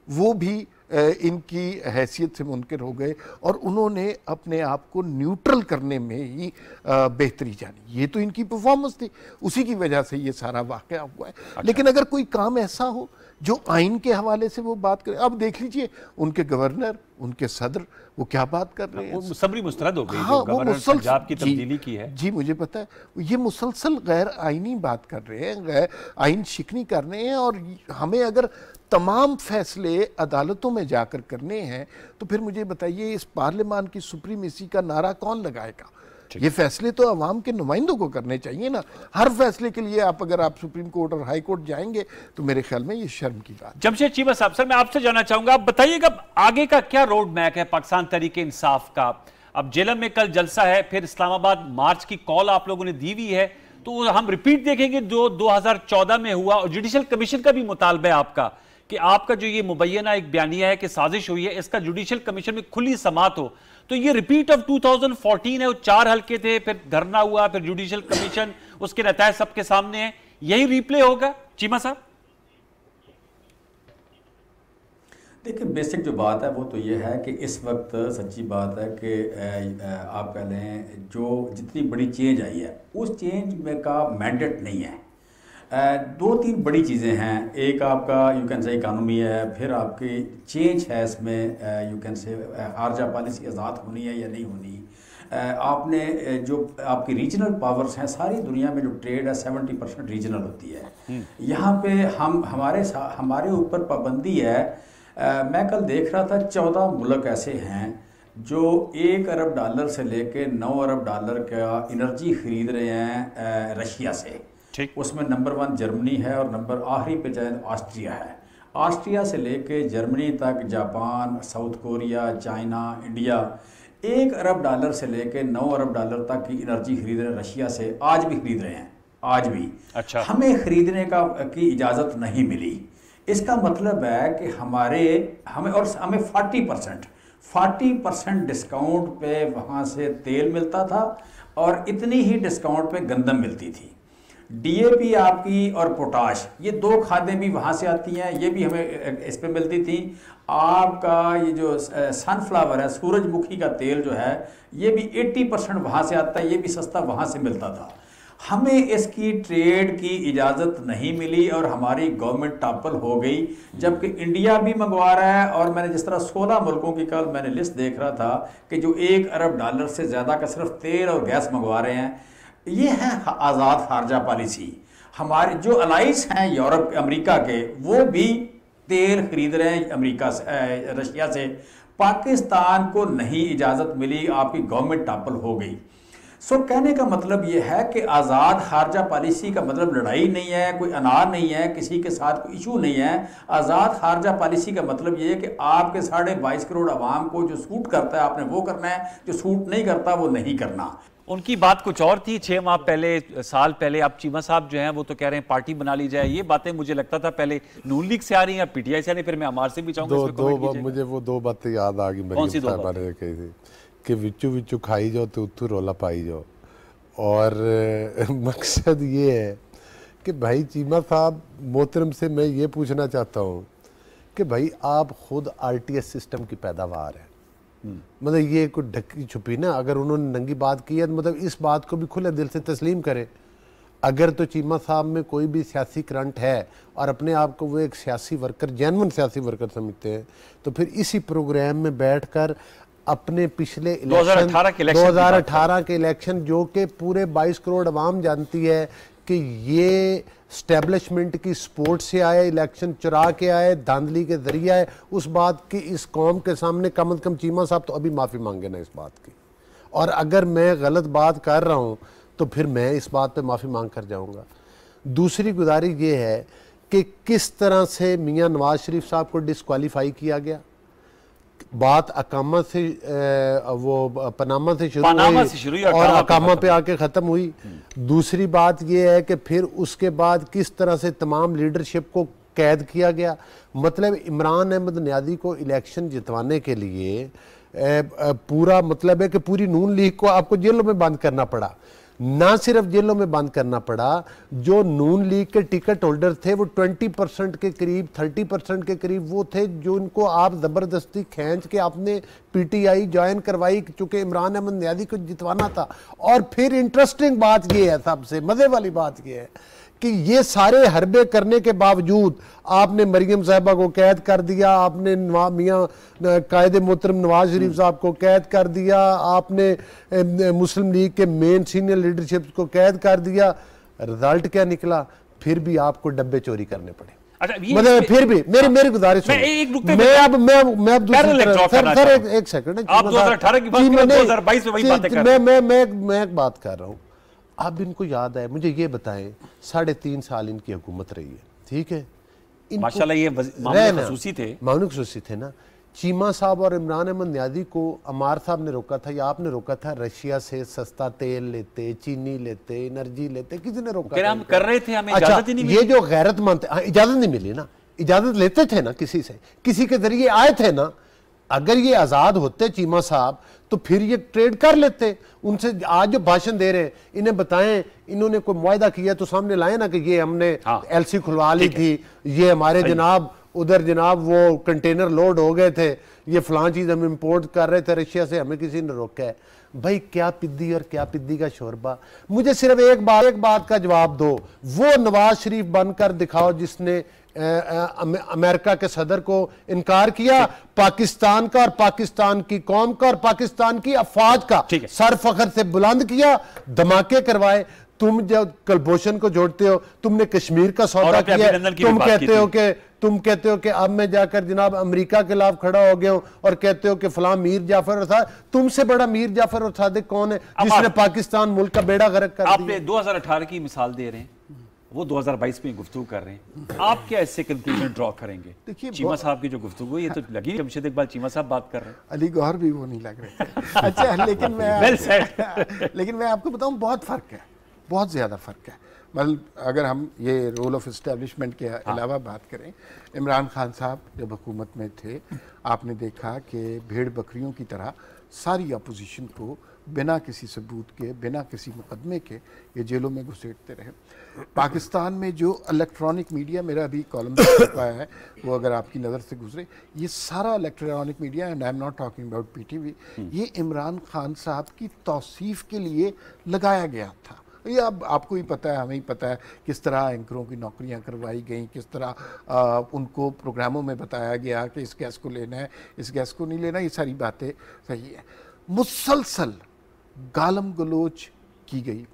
[SPEAKER 3] वो भी इनकी हैसियत से मुनकिर हो गए और उन्होंने अपने आप को न्यूट्रल करने में ही बेहतरी जानी। ये तो इनकी परफॉर्मेंस थी, उसी की वजह से ये सारा वाक़या हुआ है। अच्छा। लेकिन अगर कोई काम ऐसा हो जो आइन के हवाले से वो बात करे, अब देख लीजिए उनके गवर्नर, उनके सदर वो क्या बात कर रहे हैं।
[SPEAKER 1] सबरी मुस्तरद हो गई।
[SPEAKER 3] हाँ,
[SPEAKER 1] वो पंजाब की तब्दीली की है।
[SPEAKER 3] जी मुझे पता है, ये मुसलसल गैर आइनी बात कर रहे हैं, गैर आइन शिकनी कर रहे हैं। और हमें अगर तमाम फैसले अदालतों में जाकर करने हैं तो फिर मुझे बताइए इस पार्लियामान की सुप्रीमेसी का नारा कौन लगाएगा? ये फैसले तो अवाम के नुमाइंदों को करने चाहिए ना। हर फैसले के लिए अगर आप सुप्रीम कोर्ट और हाई कोर्ट जाएंगे तो मेरे ख्याल में ये शर्म की बात।
[SPEAKER 1] जमशेद चीमा साहब, सर मैं आपसे जानना चाहूंगा, आप बताइएगा आगे का क्या रोड मैप है पाकिस्तान तहरीक इंसाफ का? अब जेलम में कल जलसा है, फिर इस्लामाबाद मार्च की कॉल आप लोगों ने दी हुई है, तो हम रिपीट देखेंगे जो 2014 में हुआ। और जुडिशल कमीशन का भी मुतालबा है आपका कि आपका जो ये मुबैना एक बयानिया है कि साजिश हुई है, इसका जुडिशल कमीशन में खुली समात हो। तो ये रिपीट ऑफ 2014 है, वो 4 हल्के थे, फिर धरना हुआ, फिर जुडिशल कमीशन, उसके नतायज सबके सामने हैं, यही रिप्ले होगा चीमा साहब?
[SPEAKER 4] देखिए बेसिक जो बात है वो तो ये है कि इस वक्त सच्ची बात है कि आप कह लें जो जितनी बड़ी चेंज आई है उस चेंज में का मैंडेट नहीं है। 2-3 बड़ी चीज़ें हैं। एक आपका यू कैन से इकानमी है, फिर आपकी चेंज है इसमें यू कैन से खारजा पॉलिसी आज़ाद होनी है या नहीं होनी। आपने जो आपकी रीजनल पावर्स हैं, सारी दुनिया में जो ट्रेड है 70% रीजनल होती है। यहाँ पे हमारे ऊपर पाबंदी है। मैं कल देख रहा था 14 मुल्क ऐसे हैं जो $1 अरब से लेके $9 अरब का एनर्जी खरीद रहे हैं रशिया से।
[SPEAKER 1] ठीक।
[SPEAKER 4] उसमें नंबर 1 जर्मनी है और नंबर आखिरी पे जाए ऑस्ट्रिया है। ऑस्ट्रिया से लेके जर्मनी तक, Japan, south Korea, China, India $1 अरब से लेके $9 अरब तक की एनर्जी खरीद रहे हैं रशिया से। आज भी खरीद रहे हैं, आज भी।
[SPEAKER 1] अच्छा।
[SPEAKER 4] हमें खरीदने की इजाज़त नहीं मिली। इसका मतलब है कि हमें 40% डिस्काउंट पे वहाँ से तेल मिलता था और इतनी ही डिस्काउंट पे गंदम मिलती थी। डीएपी आपकी और पोटाश, ये 2 खादें भी वहाँ से आती हैं, ये भी हमें इस पे मिलती थी। आपका ये जो सनफ्लावर है, सूरजमुखी का तेल जो है, ये भी 80% वहाँ से आता है, ये भी सस्ता वहाँ से मिलता था। हमें इसकी ट्रेड की इजाज़त नहीं मिली और हमारी गवर्नमेंट टॉपल हो गई, जबकि इंडिया भी मंगवा रहा है। और मैंने जिस तरह 16 मुल्कों की कल मैंने लिस्ट देख रहा था कि जो $1 अरब से ज़्यादा का सिर्फ तेल और गैस मंगवा रहे हैं। ये है आज़ाद खारजा पॉलिसी। हमारे जो अलाइज हैं यूरोप अमेरिका के, वो भी तेल खरीद रहे हैं अमेरिका से, रशिया से। पाकिस्तान को नहीं इजाज़त मिली, आपकी गवर्नमेंट टॉपल हो गई। सो कहने का मतलब ये है कि आज़ाद खारजा पॉलिसी का मतलब लड़ाई नहीं है, कोई अनार नहीं है, किसी के साथ कोई इशू नहीं है। आज़ाद खारजा पॉलिसी का मतलब ये है कि आपके 22.5 करोड़ आवाम को जो सूट करता है आपने वो करना है, जो सूट नहीं करता वो नहीं करना।
[SPEAKER 1] उनकी बात कुछ और थी 6 माह पहले, साल पहले। अब चीमा साहब जो हैं वो तो कह रहे हैं पार्टी बना ली जाए। ये बातें मुझे लगता था पहले नून लीग से आ रही हैं या पीटीआई से आ रही। फिर मैं अमार से भी चाहूंगा
[SPEAKER 5] मुझे वो 2 बातें याद आ गई मरियम साहिबा ने कही थी कि विचू विचू खाई जाओ तो उतू रोला पाई जाओ। और मकसद ये है कि भाई चीमा साहब मोहतरम से मैं ये पूछना चाहता हूँ कि भाई आप खुद आरटीएस सिस्टम की पैदावार है, मतलब ये कोई ढकी छुपी ना, अगर उन्होंने नंगी बात की है तो मतलब इस बात को भी खुले दिल से तस्लीम करें। अगर तो चीमा साहब में कोई भी सियासी करंट है और अपने आप को वो एक सियासी वर्कर, जेन्युइन सियासी वर्कर समझते हैं, तो फिर इसी प्रोग्राम में बैठकर अपने पिछले 2018 के इलेक्शन जो कि पूरे 22 करोड़ आवाम जानती है कि ये स्टैब्लिशमेंट की सपोर्ट से आए, इलेक्शन चुरा के आए, धांधली के जरिए आए, उस बात की इस कौम के सामने कम से कम चीमा साहब तो अभी माफ़ी मांगे ना इस बात की। और अगर मैं गलत बात कर रहा हूँ तो फिर मैं इस बात पे माफ़ी मांग कर जाऊँगा। दूसरी गुजारिश ये है कि किस तरह से मियाँ नवाज शरीफ साहब को डिस्क्वालीफाई किया गया, बात अकामा से वो पनामा से शुरू हुई और अकामा पे आके ख़त्म हुई। दूसरी बात ये है कि फिर उसके बाद किस तरह से तमाम लीडरशिप को कैद किया गया। मतलब इमरान अहमद नियाज़ी को इलेक्शन जितवाने के लिए पूरा मतलब है कि पूरी नून लीग को आपको जेलों में बंद करना पड़ा। ना सिर्फ जेलों में बंद करना पड़ा, जो नून लीग के टिकट होल्डर थे वो 20% के करीब, 30% के करीब वो थे जो इनको आप ज़बरदस्ती खींच के आपने पीटीआई ज्वाइन करवाई, चूँकि इमरान अहमद नियाज़ी को जितवाना था। और फिर इंटरेस्टिंग बात ये है, सबसे मज़े वाली बात ये है कि ये सारे हरबे करने के बावजूद आपने मरियम साहिबा को कैद कर दिया, आपने मियाँ कायदे मोहतरम नवाज शरीफ साहब को कैद कर दिया, आपने मुस्लिम लीग के मेन सीनियर लीडरशिप को कैद कर दिया। रिजल्ट क्या निकला? फिर भी आपको डब्बे चोरी करने पड़े। मतलब फिर भी मेरी गुजारिश मैं एक सेकंड, मैं एक बात कर रहा हूँ। अब इनको याद है, मुझे ये बताएं 3.5 साल इनकी हुकूमत रही है, ठीक है,
[SPEAKER 1] माशाल्लाह ये मामून खुसूसी थे ना। चीमा साहब और इमरान अहमद नियाज़ी को अमार साहब ने रोका था या आपने रोका था? रशिया से सस्ता तेल लेते, चीनी लेते, एनर्जी लेते, किसी ने रोका? हम कर रहे थे, हमें इजाजत ही नहीं मिली।
[SPEAKER 5] ये जो गैरतमंद, इजाजत नहीं मिली ना, इजाजत लेते थे ना किसी से, किसी के जरिए आए थे ना। अगर ये आज़ाद होते चीमा साहब तो फिर ये ट्रेड कर लेते उनसे। आज जो भाषण दे रहे हैं इन्हें बताएं, इन्होंने कोई मुआहदा किया तो सामने लाए ना कि ये हमने एलसी खुलवा ली थी, ये हमारे जनाब उधर जनाब वो कंटेनर लोड हो गए थे, ये फलां चीज़ हम इंपोर्ट कर रहे थे रशिया से, हमें किसी ने रोका है? भाई क्या पिद्दी और क्या पिद्दी का शोरबा। मुझे सिर्फ एक बात का जवाब दो, वो नवाज शरीफ बनकर दिखाओ जिसने अमेरिका के सदर को इनकार किया, पाकिस्तान का और पाकिस्तान की कौम का और पाकिस्तान की अफवाज का सर फखर से बुलंद किया, धमाके करवाए। तुम जब कुलभूषण को जोड़ते हो, तुमने कश्मीर का सौदा किया, तुम कहते हो कि अब मैं जाकर जनाब अमेरिका के खिलाफ खड़ा हो गया हूं और कहते हो कि फलां मीर जाफर और सादिक। तुमसे बड़ा मीर जाफर और सादिक कौन है जिसने पाकिस्तान मुल्क का बेड़ा गर्क कर दिया?
[SPEAKER 1] आपने 2018 की मिसाल दे रहे हैं, वो 2022 में गुफ्तगू कर रहे हैं, आप क्या इससे कंक्लूजन ड्रॉ करेंगे? देखिए चीमा साहब की जो गुफ्तगू है, ये तो लगी जमशेद इकबाल चीमा साहब बात कर रहे हैं,
[SPEAKER 3] अली गौहर भी वो नहीं लग रहे थे। अच्छा, लेकिन मैं आपको बताऊं बहुत फर्क है, बहुत ज्यादा फर्क है। मतलब अगर हम ये रोल ऑफ इस्टेब्लिशमेंट के अलावा बात करें, इमरान खान साहब जब हुकूमत में थे, आपने देखा कि भेड़ बकरियों की तरह सारी अपोजिशन को बिना किसी सबूत के, बिना किसी मुकदमे के ये जेलों में घुसेड़ते रहे। पाकिस्तान में जो इलेक्ट्रॉनिक मीडिया, मेरा अभी कॉलम छपा है, वो अगर आपकी नज़र से गुजरे, ये सारा electronic media, and I am not talking about PTV, ये इमरान खान साहब की तौसीफ के लिए लगाया गया था। ये अब आपको ही पता है, हमें ही पता है किस तरह एंकरों की नौकरियां करवाई गई, किस तरह उनको प्रोग्रामों में बताया गया कि इस गैस को लेना है, इस गैस को नहीं लेना। ये सारी बातें सही है। मुसलसल गालम गलोच की गई,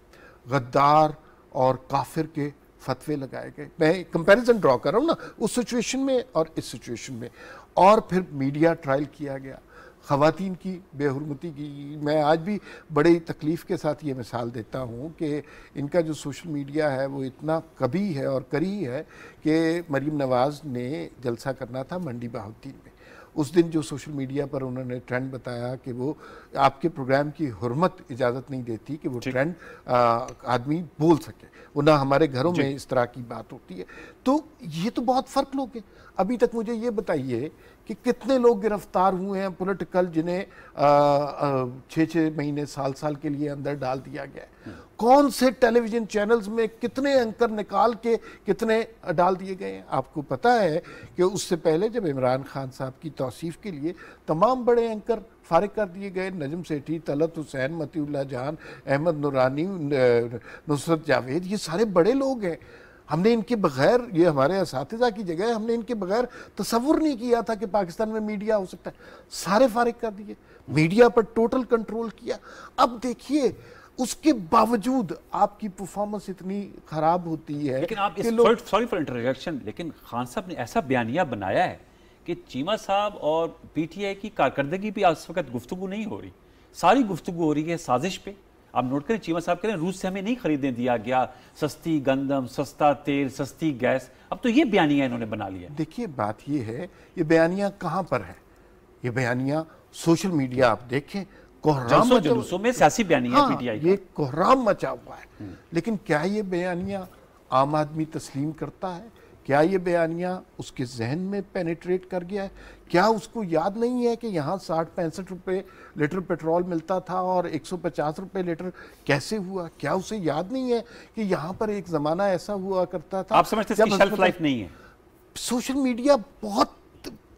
[SPEAKER 3] गद्दार और काफिर के फतवे लगाए गए। मैं कंपैरिजन ड्रॉ कर रहा हूँ ना उस सिचुएशन में और इस सिचुएशन में। और फिर मीडिया ट्रायल किया गया, ख़वातीन की बेहुरमती की। मैं आज भी बड़ी तकलीफ़ के साथ ये मिसाल देता हूँ कि इनका जो सोशल मीडिया है वो इतना कभी है और करी है कि मरीम नवाज़ ने जलसा करना था मंडी बहाउद्दीन में। उस दिन जो सोशल मीडिया पर उन्होंने ट्रेंड बताया कि वो आपके प्रोग्राम की हुर्मत इजाज़त नहीं देती कि वो ट्रेंड आदमी बोल सके, वो ना हमारे घरों में इस तरह की बात होती है। तो ये तो बहुत फ़र्क लोग हैं। अभी तक मुझे ये बताइए कि कितने लोग गिरफ्तार हुए हैं पॉलिटिकल जिन्हें 6-6 महीने साल के लिए अंदर डाल दिया गया है। कौन से टेलीविज़न चैनल्स में कितने एंकर निकाल के कितने डाल दिए गए हैं। आपको पता है कि उससे पहले जब इमरान खान साहब की तौसीफ़ के लिए तमाम बड़े एंकर फारिग कर दिए गए, नजम सेठी, तलत हुसैन, मतीउल्लाह जान, अहमद नूरानी, नुसरत जावेद, ये सारे बड़े लोग हैं। हमने इनके बगैर, ये हमारे असातिज़ा की जगह है, हमने इनके बगैर तसव्वुर नहीं किया था कि पाकिस्तान में मीडिया हो सकता है। सारे फारिग कर दिए, मीडिया पर टोटल कंट्रोल किया। अब देखिए उसके बावजूद आपकी परफॉर्मेंस इतनी खराब होती है।
[SPEAKER 1] लेकिन आप सॉरी फॉर इंटरजेक्शन, लेकिन खान साहब ने ऐसा बयानिया बनाया है कि चीमा साहब और पीटीआई की कारकर्दगी भी इस वक्त गुफ्तगू नहीं हो रही, सारी गुफ्तगू हो रही है साजिश पे। आप नोट करें, चीमा साहब कह रहे हैं रूस से हमें नहीं खरीदने दिया गया, सस्ती गंदम, सस्ता तेल, सस्ती गैस। अब तो ये बयानिया इन्होंने बना लिया।
[SPEAKER 3] देखिए बात ये है, ये बयानिया कहाँ पर है? ये बयानिया सोशल मीडिया आप देखें, कोहराम
[SPEAKER 1] जुलूसों में सियासी बयानिया पीटीआई
[SPEAKER 3] ये कोहराम मचा हुआ है। लेकिन क्या ये बयानिया आम आदमी तस्लीम करता है? क्या ये बयानिया उसके जहन में पेनिट्रेट कर गया है? क्या उसको याद नहीं है कि यहाँ 60-65 रुपये लीटर पेट्रोल मिलता था और 150 रुपये लीटर कैसे हुआ? क्या उसे याद नहीं है कि यहाँ पर एक ज़माना ऐसा हुआ करता था?
[SPEAKER 1] आप समझते हैं इसकी शेल्फ लाइफ नहीं है?
[SPEAKER 3] सोशल मीडिया बहुत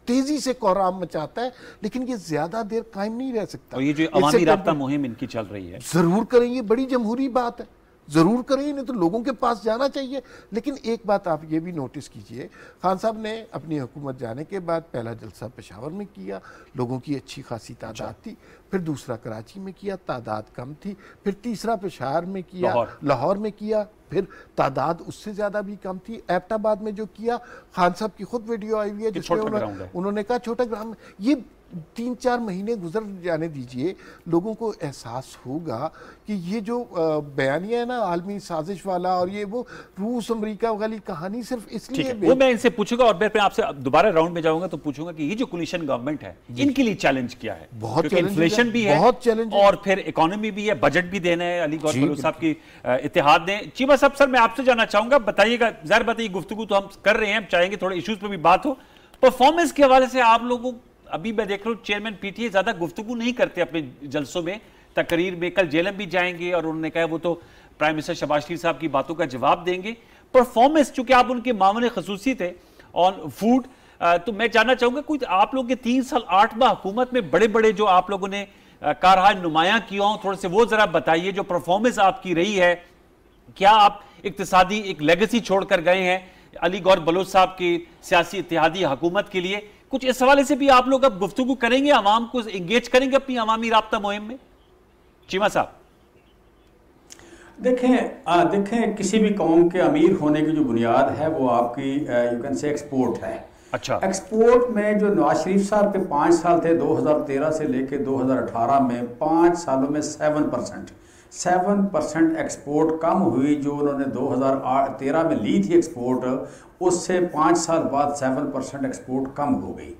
[SPEAKER 3] तेजी से कोहराम मचाता है, लेकिन ये ज्यादा देर कायम नहीं रह सकता।
[SPEAKER 1] और ये जो अवामी राब्ता मुहिम इनकी चल रही है,
[SPEAKER 3] जरूर करें, ये बड़ी जमहूरी बात है, जरूर करें, नहीं तो लोगों के पास जाना चाहिए। लेकिन एक बात आप ये भी नोटिस कीजिए, खान साहब ने अपनी हुकूमत जाने के बाद पहला जलसा पेशावर में किया, लोगों की अच्छी खासी तादाद थी, फिर दूसरा कराची में किया, तादाद कम थी, फिर तीसरा पेशावर में किया, लाहौर में किया, फिर तादाद उससे ज़्यादा भी कम थी। एबटाबाद में जो किया, खान साहब की खुद वीडियो आई हुई है जिसमें उन्होंने कहा छोटा ग्राम। ये 3-4 महीने गुजर जाने दीजिए, लोगों को एहसास होगा कि ये जो बयानिया है ना आलमी साजिश वाला, और ये वो रूस अमेरिका वाली कहानी सिर्फ इसलिए
[SPEAKER 1] वो मैं इनसे पूछूंगा और मैं आपसे दोबारा राउंड में जाऊंगा तो पूछूंगा कि ये जो कोलिशन गवर्नमेंट है इनके लिए चैलेंज क्या है?
[SPEAKER 3] बहुत
[SPEAKER 1] इन्फ्लेशन भी है, बहुत चैलेंज, और फिर इकोनॉमी भी है, बजट भी देना है। अली गौहर बलूच साहब की इत्तेहाद ने। चीमा साहब, सर मैं आपसे जानना चाहूंगा, बताइएगा, जाहिर बात है गुफ्तगू तो हम कर रहे हैं, हम चाहेंगे थोड़े इश्यूज पर भी बात हो। परफॉर्मेंस के हवाले से आप लोगों, अभी मैं देख रहा हूं चेयरमैन पीटीआई ज्यादा गुफ्तगू नहीं करते अपने जलसों में, तकरीर में। कल जेलम भी जाएंगे और उन्होंने कहा वो तो प्राइम मिनिस्टर शहबाज शरीफ साहब की बातों का जवाब देंगे। परफॉर्मेंस, चूंकि आप उनके मामले खसूसी थे ऑन फूड, तो मैं जानना चाहूंगा कुछ आप लोग के 3 साल 8 माह हुकूमत में बड़े बड़े जो आप लोगों ने कारहा नुमायां किया हो, थोड़े से वो जरा बताइए। जो परफॉर्मेंस आपकी रही है, क्या आप इक्तिसादी एक लेगेसी छोड़कर गए हैं अली गौहर बलूच साहब की सियासी इत्तेहादी हुकूमत के लिए? कुछ इस हवाले से भी आप लोग अब गुफ्तगू करेंगे, आवाम को एंगेज करेंगे अपनी अवामी राब्ता मुहिम में? चीमा साहब
[SPEAKER 4] देखें किसी भी कौम के अमीर होने की जो बुनियाद है वो आपकी यू कैन से एक्सपोर्ट है।
[SPEAKER 1] अच्छा,
[SPEAKER 4] एक्सपोर्ट में जो नवाज शरीफ साहब के 5 साल थे 2013 से लेके 2018 में, 5 सालों में 7% एक्सपोर्ट कम हुई। जो उन्होंने 2013 में ली थी एक्सपोर्ट, उससे 5 साल बाद 7% एक्सपोर्ट कम हो गई।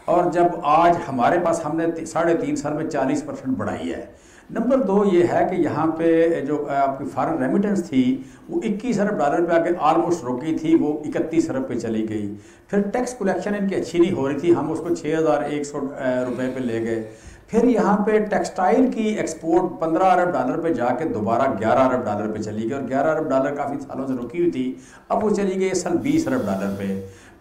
[SPEAKER 4] और जब आज हमारे पास, हमने 3.5 साल में 40% बढ़ाई है। नंबर 2 ये है कि यहाँ पे जो आपकी फॉरेन रेमिटेंस थी वो 21 अरब डॉलर पे आके ऑलमोस्ट रुकी थी, वो 31 अरब पे चली गई। फिर टैक्स कलेक्शन इनकी अच्छी नहीं हो रही थी, हम उसको 6,100 रुपये पे ले गए। फिर यहाँ पे टेक्सटाइल की एक्सपोर्ट 15 अरब डॉलर पे जाके दोबारा 11 अरब डॉलर पे चली गई, और 11 अरब डॉलर काफ़ी सालों से रुकी हुई थी, अब वो चली गई इस साल 20 अरब डॉलर पे।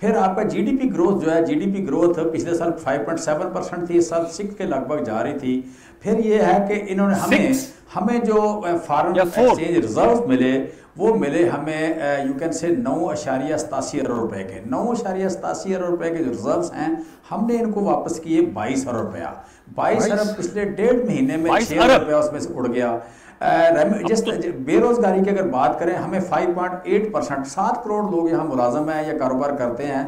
[SPEAKER 4] फिर आपका जीडीपी ग्रोथ जो है, जीडीपी ग्रोथ पिछले साल 5.7% थी, इस साल 6 के लगभग जा रही थी। फिर ये है कि इन्होंने हमें जो फॉरेन एक्सचेंज रिजर्व मिले वो मिले हमें यू कैन से 9.87 अरब रुपए के। 9.87 अरब रुपए के जो रिजर्व्स हैं हमने इनको वापस किए 22 अरब रुपया। 22 अरब पिछले 1.5 महीने में 6 अरब रुपया उसमें से उड़ गया। जिस बेरोजगारी की अगर बात करें, हमें 5.8%, 7 करोड़ लोग यहाँ मुलाजम हैं या कारोबार करते हैं।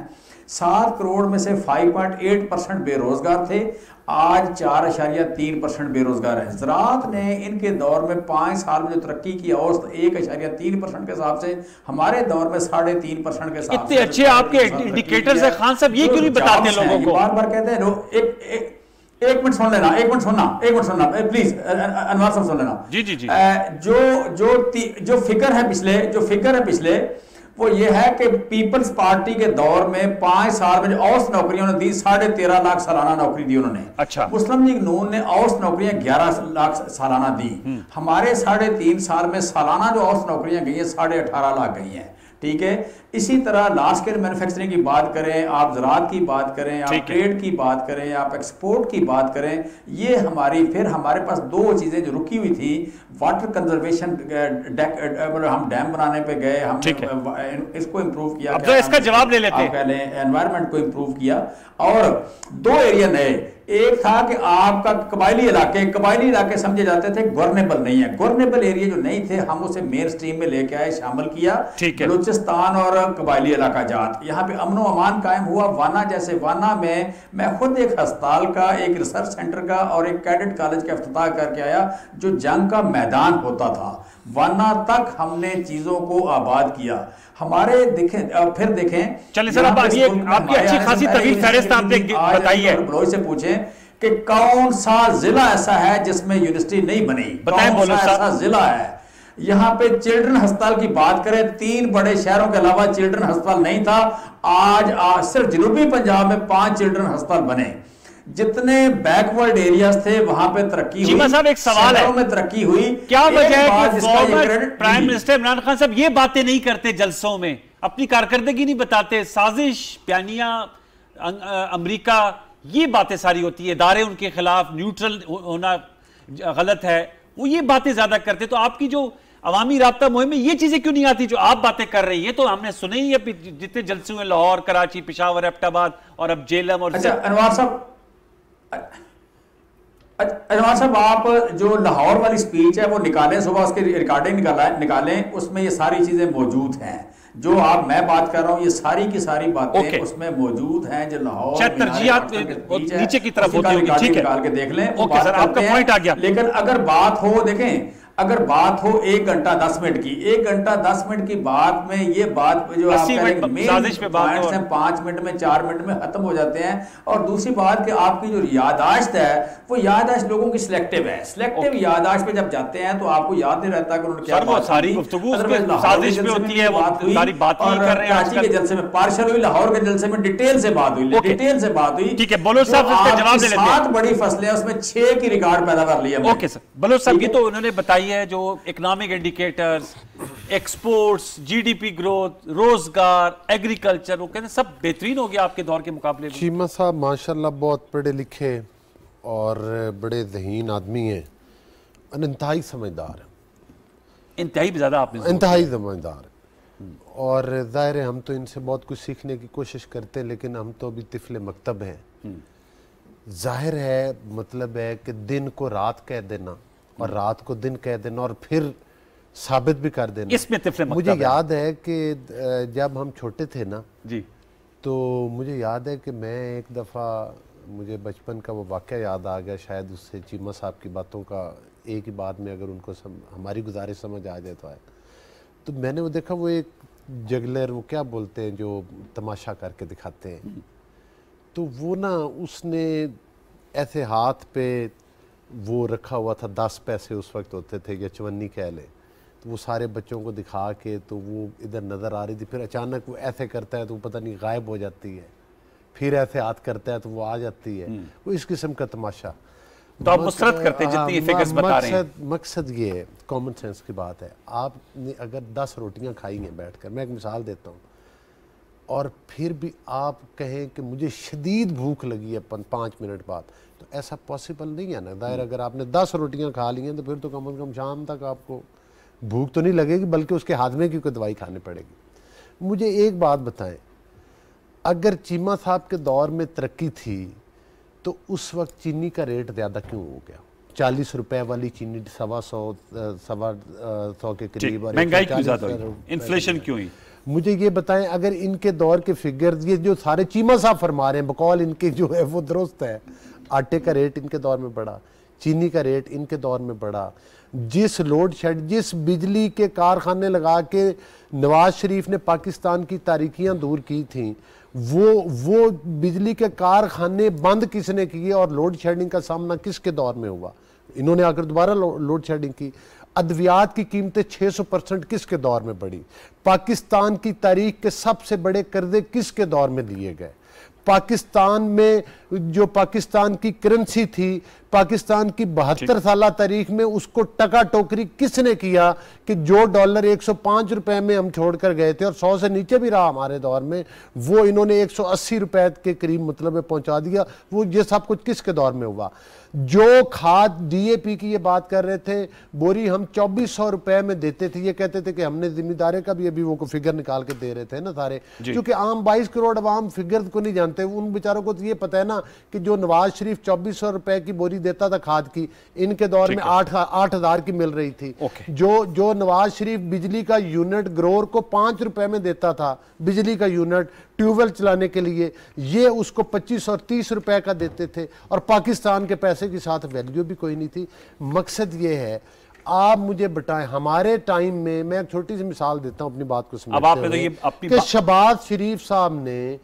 [SPEAKER 4] 7 करोड़ में से 5.8% बेरोजगार थे, आज 4.3% बेरोजगार है। ज़राअत ने इनके दौर में 5 साल में जो तरक्की की औसत 1.3% के हिसाब से, हमारे दौर में 3.5% के हिसाब से।
[SPEAKER 1] इतने अच्छे आपके इंडिकेटर्स है खान साहब, ये क्यों नहीं बताते लोगों को?
[SPEAKER 4] बार बार कहते हैं एक मिनट सुन लेना, एक मिनट सुनना प्लीज, अनवर साहब सुन लेना।
[SPEAKER 1] जी जी जी।
[SPEAKER 4] जो फिगर है पिछले वो ये है कि पीपल्स पार्टी के दौर में 5 साल में जो औसत नौकरियां उन्होंने दी, 13.5 लाख सालाना नौकरी दी उन्होंने।
[SPEAKER 1] अच्छा।
[SPEAKER 4] मुस्लिम लीग नून ने औसत नौकरियां 11 लाख सालाना दी। हमारे 3.5 साल में सालाना जो औसत नौकरियां गई है 18.5 लाख गई हैं। ठीक है, इसी तरह लार्ज स्केल मैन्युफैक्चरिंग की बात करें, आप ज़राअत की बात करें, आप ट्रेड की बात करें, आप एक्सपोर्ट की बात करें, ये हमारी, फिर हमारे पास 2 चीज़ें जो रुकी हुई थी, वाटर कंजर्वेशन, हम डैम बनाने पे गए, हमने इसको इम्प्रूव किया,
[SPEAKER 1] अब तो इसका जवाब ले लेते हैं,
[SPEAKER 4] पहले एनवायरनमेंट को इम्प्रूव किया, और 2 एरिया नए, एक था कि आपका कबायली इलाके समझे जाते थे गवर्नेबल नहीं है, गवर्नेबल एरिया जो नहीं थे हम उसे मेन स्ट्रीम में लेके आए, शामिल किया, बलूचिस्तान और कबायली इलाका जात, यहाँ पे अमन व अमान कायम हुआ। वाना जैसे, वाना में मैं खुद एक अस्पताल का, एक रिसर्च सेंटर का और एक कैडेट कॉलेज का इफ्तिताह करके आया, जो जंग का मैदान होता था। वाना तक हमने चीजों को आबाद किया। हमारे फिर देखें,
[SPEAKER 1] चलिए सर, अब आपकी अच्छी खासी तवील फहरिस्त आपने बताई है,
[SPEAKER 4] बलोच से पूछें कि कौन सा जिला ऐसा है जिसमें यूनिवर्सिटी नहीं बनी, कौन सा ऐसा जिला है। यहाँ पे चिल्ड्रन अस्पताल की बात करें, 3 बड़े शहरों के अलावा चिल्ड्रन अस्पताल नहीं था। आज सिर्फ जनूबी पंजाब में 5 चिल्ड्रन अस्पताल बने। जितने बैकवर्ड एरियाज थे वहां पे तरक्की हुई।
[SPEAKER 1] साहब एक सवाल है,
[SPEAKER 4] में तरक्की हुई,
[SPEAKER 1] क्या वजह है कि प्राइम मिनिस्टर इमरान खान साहब ये बातें नहीं करते जलसों में, अपनी कारकर्दगी नहीं बताते, साजिश, प्यानिया, अमेरिका, ये बातें सारी होती है, इदारे उनके खिलाफ न्यूट्रल होना गलत है, वो ये बातें ज्यादा करते। तो आपकी जो अवामी राब्ता मुहिम में ये चीजें क्यों नहीं आती जो आप बातें कर रही हैं? तो हमने सुने ही है जितने जलसे हुए, लाहौर, कराची, पेशावर, एबटाबाद और अब जेलम। और
[SPEAKER 4] अच्छा अनवार साहब, आप जो लाहौर वाली स्पीच है वो निकालें, सुबह उसकी रिकॉर्डिंग निकालें, उसमें ये सारी चीजें मौजूद हैं। जो मैं बात कर रहा हूं, ये सारी की सारी बातें उसमें मौजूद हैं, जो लाहौर
[SPEAKER 1] तरजीहात नीचे की तरफ होती होगी, ठीक है,
[SPEAKER 4] निकाल के देख लें।
[SPEAKER 1] ओके सर, आपका पॉइंट आ गया।
[SPEAKER 4] लेकिन अगर बात हो, देखें, अगर बात हो 1 घंटा 10 मिनट की, 1 घंटा 10 मिनट की बात में ये बात जो आप करेंगे 5 मिनट में 4 मिनट में खत्म हो जाते हैं। और दूसरी बात कि आपकी जो यादाश्त है वो यादाश्त लोगों की सिलेक्टिव है। सिलेक्टिव यादाश्त पे जब जाते हैं तो आपको याद नहीं रहता कि उन्होंने क्या बात
[SPEAKER 1] सारी गुफ्तगू साजिश पे होती है, वो सारी बात ही कर रहे हैं।
[SPEAKER 4] कराची के जलसे में पार्शल हुई, लाहौर के जलसे में डिटेल से बात हुई,
[SPEAKER 1] ठीक है। बलोच साहब इसका जवाब दे लेते हैं।
[SPEAKER 4] 7 बड़ी फसलें उसमें 6 की रिकॉर्ड पैदावार लिया।
[SPEAKER 1] ओके सर, बलोच साहब की तो उन्होंने बताई है जो economic indicators, exports, GDP growth, रोजगार, एग्रीकल्चर, वो कहते हैं सब बेहतरीन हो गया आपके दौर के मुकाबले में।
[SPEAKER 5] चीमा साहब माशाल्लाह बहुत पढ़े लिखे और बड़े ज़हीन आदमी हैं, इंतहाई समझदार हैं,
[SPEAKER 1] इंतहाई ज़्यादा आपने
[SPEAKER 5] इंतहाई समझदार हैं। और ज़ाहिर है हम तो इनसे बहुत कुछ सीखने की कोशिश करते हैं, लेकिन हम तो अभी तिफले मकतब हैं। जाहिर है, मतलब है कि दिन को रात कह देना और रात को दिन कह देना और फिर साबित भी कर देना,
[SPEAKER 1] इसमें तिफले मकतब
[SPEAKER 5] मुझे याद है कि जब हम छोटे थे ना
[SPEAKER 1] जी, तो
[SPEAKER 5] मुझे याद है कि मैं एक दफ़ा, मुझे बचपन का वो वाक़या याद आ गया, शायद उससे चीमा साहब की बातों का एक ही बात में अगर उनको हमारी गुजारिश समझ आ जाए तो मैंने वो देखा, वो एक जगलर, वो क्या बोलते हैं जो तमाशा करके दिखाते हैं, तो वो ना उसने ऐसे हाथ पे वो रखा हुआ था, 10 पैसे उस वक्त होते थे या 54 कह लें, तो वो सारे बच्चों को दिखा के तो वो इधर नज़र आ रही थी, फिर अचानक वो ऐसे करता है तो वो पता नहीं गायब हो जाती है, फिर ऐसे हाथ करता है तो वो आ जाती है, वो इस किस्म का तमाशा।
[SPEAKER 1] तो आप मुसरत करते हैं जितनी फिगर्स बता रहे हैं।
[SPEAKER 5] मकसद ये है, कॉमन सेंस की बात है, आपने अगर 10 रोटियां खाई हैं बैठकर, मैं एक मिसाल देता हूँ, और फिर भी आप कहें कि मुझे शदीद भूख लगी है 5 मिनट बाद, तो ऐसा पॉसिबल नहीं है ना। दायर अगर आपने 10 रोटियां खा ली हैं तो फिर तो कम से कम शाम तक आपको भूख तो नहीं लगेगी, बल्कि उसके हाजमे की कोई दवाई खानी पड़ेगी। मुझे एक बात बताएं, अगर चीमा साहब के दौर में तरक्की थी तो उस वक्त चीनी का रेट ज़्यादा क्यों हो गया? 40 रुपए वाली चीनी 125 के करीब,
[SPEAKER 1] महंगाई क्यों ज़्यादा हुई? इन्फ्लेशन क्यों हुई?
[SPEAKER 5] मुझे ये बताएं, अगर इनके दौर के फिगर्स ये जो सारे चीमा साहब फरमा रहे हैं बकौल इनके जो है वो दुरुस्त है, आटे का रेट इनके दौर में बढ़ा, चीनी का रेट इनके दौर में बढ़ा, जिस लोड शेड, जिस बिजली के कारखाने लगा के नवाज शरीफ ने पाकिस्तान की तारीखियां दूर की थी, वो बिजली के कारखाने बंद किसने किए और लोड शेडिंग का सामना किसके दौर में हुआ? इन्होंने आकर दोबारा लोड शेडिंग की। अद्वियात की कीमतें 600% किसके दौर में बढ़ी? पाकिस्तान की तारीख के सबसे बड़े कर्जे किसके दौर में दिए गए? पाकिस्तान में जो पाकिस्तान की करेंसी थी, पाकिस्तान की 72 साल तारीख में उसको टका टोकरी किसने किया कि जो डॉलर 105 रुपए में हम छोड़कर गए थे और 100 से नीचे भी रहा हमारे दौर में, वो इन्होंने 180 रुपए के करीब मतलब पहुंचा दिया। वो ये सब कुछ किसके दौर में हुआ? जो खाद डीएपी की ये बात कर रहे थे, बोरी हम 2400 रुपए में देते थे, ये कहते थे कि हमने जिम्मेदारे का भी अभी वो को फिगर निकाल के दे रहे थे ना सारे, क्योंकि आम 22 करोड़ अवाम फिगर को नहीं जानते। उन बेचारों को तो ये पता है ना कि जो नवाज शरीफ 2400 रुपए की बोरी देता था खाद की, इनके दौर में 8,000 की मिल रही थी। जो नवाज शरीफ बिजली का यूनिट ग्रोअर को 5 रुपए में देता था, बिजली का यूनिट ट्यूबवेल चलाने के लिए, ये उसको 25 और 30 रुपए का देते थे और पाकिस्तान के पैसे के साथ वैल्यू भी कोई नहीं थी। मकसद ये है, आप मुझे बताएं, हमारे टाइम में, मैं एक छोटी सी मिसाल देता हूं अपनी बात को समझते हुए, कि शहबाज शरीफ साहब ने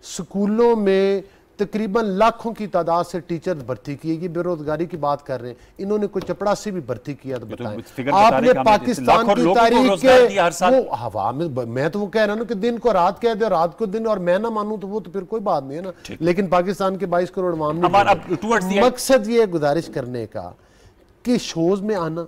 [SPEAKER 5] स्कूलों में तकरीबन लाखों की तादाद से टीचर भर्ती किए। ये बेरोजगारी की बात कर रहे हैं, इन्होंने कोई चपड़ासी भी भर्ती किया तो बताएं। आपने पाकिस्तान की तारीख के वो हवा में, मैं तो वो कह रहा हूं कि दिन को रात कह दे, रात को दिन, और मैं ना मानूं तो वो तो फिर कोई बात नहीं है ना, लेकिन पाकिस्तान के 22 करोड़ अवाम ने। मकसद ये गुजारिश करने का कि शोज में आना,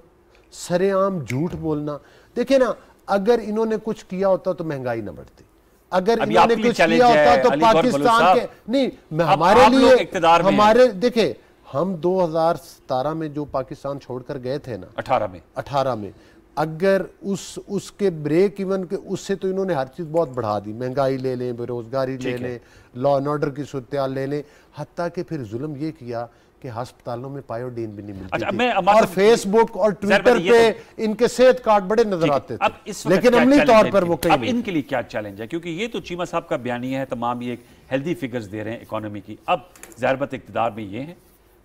[SPEAKER 5] सरेआम झूठ बोलना। देखिए ना, अगर इन्होंने कुछ किया होता तो महंगाई ना बढ़ती, अगर इन्होंने कुछ किया होता तो पाकिस्तान के नहीं, हमारे लिए, हमारे देखिए, हम 2017 में जो पाकिस्तान छोड़कर गए थे ना, 18 में अगर उसके ब्रेक इवन के उससे तो इन्होंने हर चीज बहुत बढ़ा दी, महंगाई ले लें, बेरोजगारी ले लें, लॉ एंड ऑर्डर की सूरत ले लें, हत्ता कि फिर जुल्म ये किया कि अस्पतालों में पायोडीन भी नहीं मिलती थी, और फेसबुक और ट्विटर पे इनके सेहत कार्ड बड़े नजर आते थे, लेकिन अमली तौर पर वो कहीं
[SPEAKER 1] अब इनके लिए क्या चैलेंज है? क्योंकि ये तो चीमा साहब का बयानिया है, तमाम ये हेल्दी फिगर्स दे रहे हैं इकोनॉमी की। अब ज़ाहिर इक़्तिदार में ये हैं,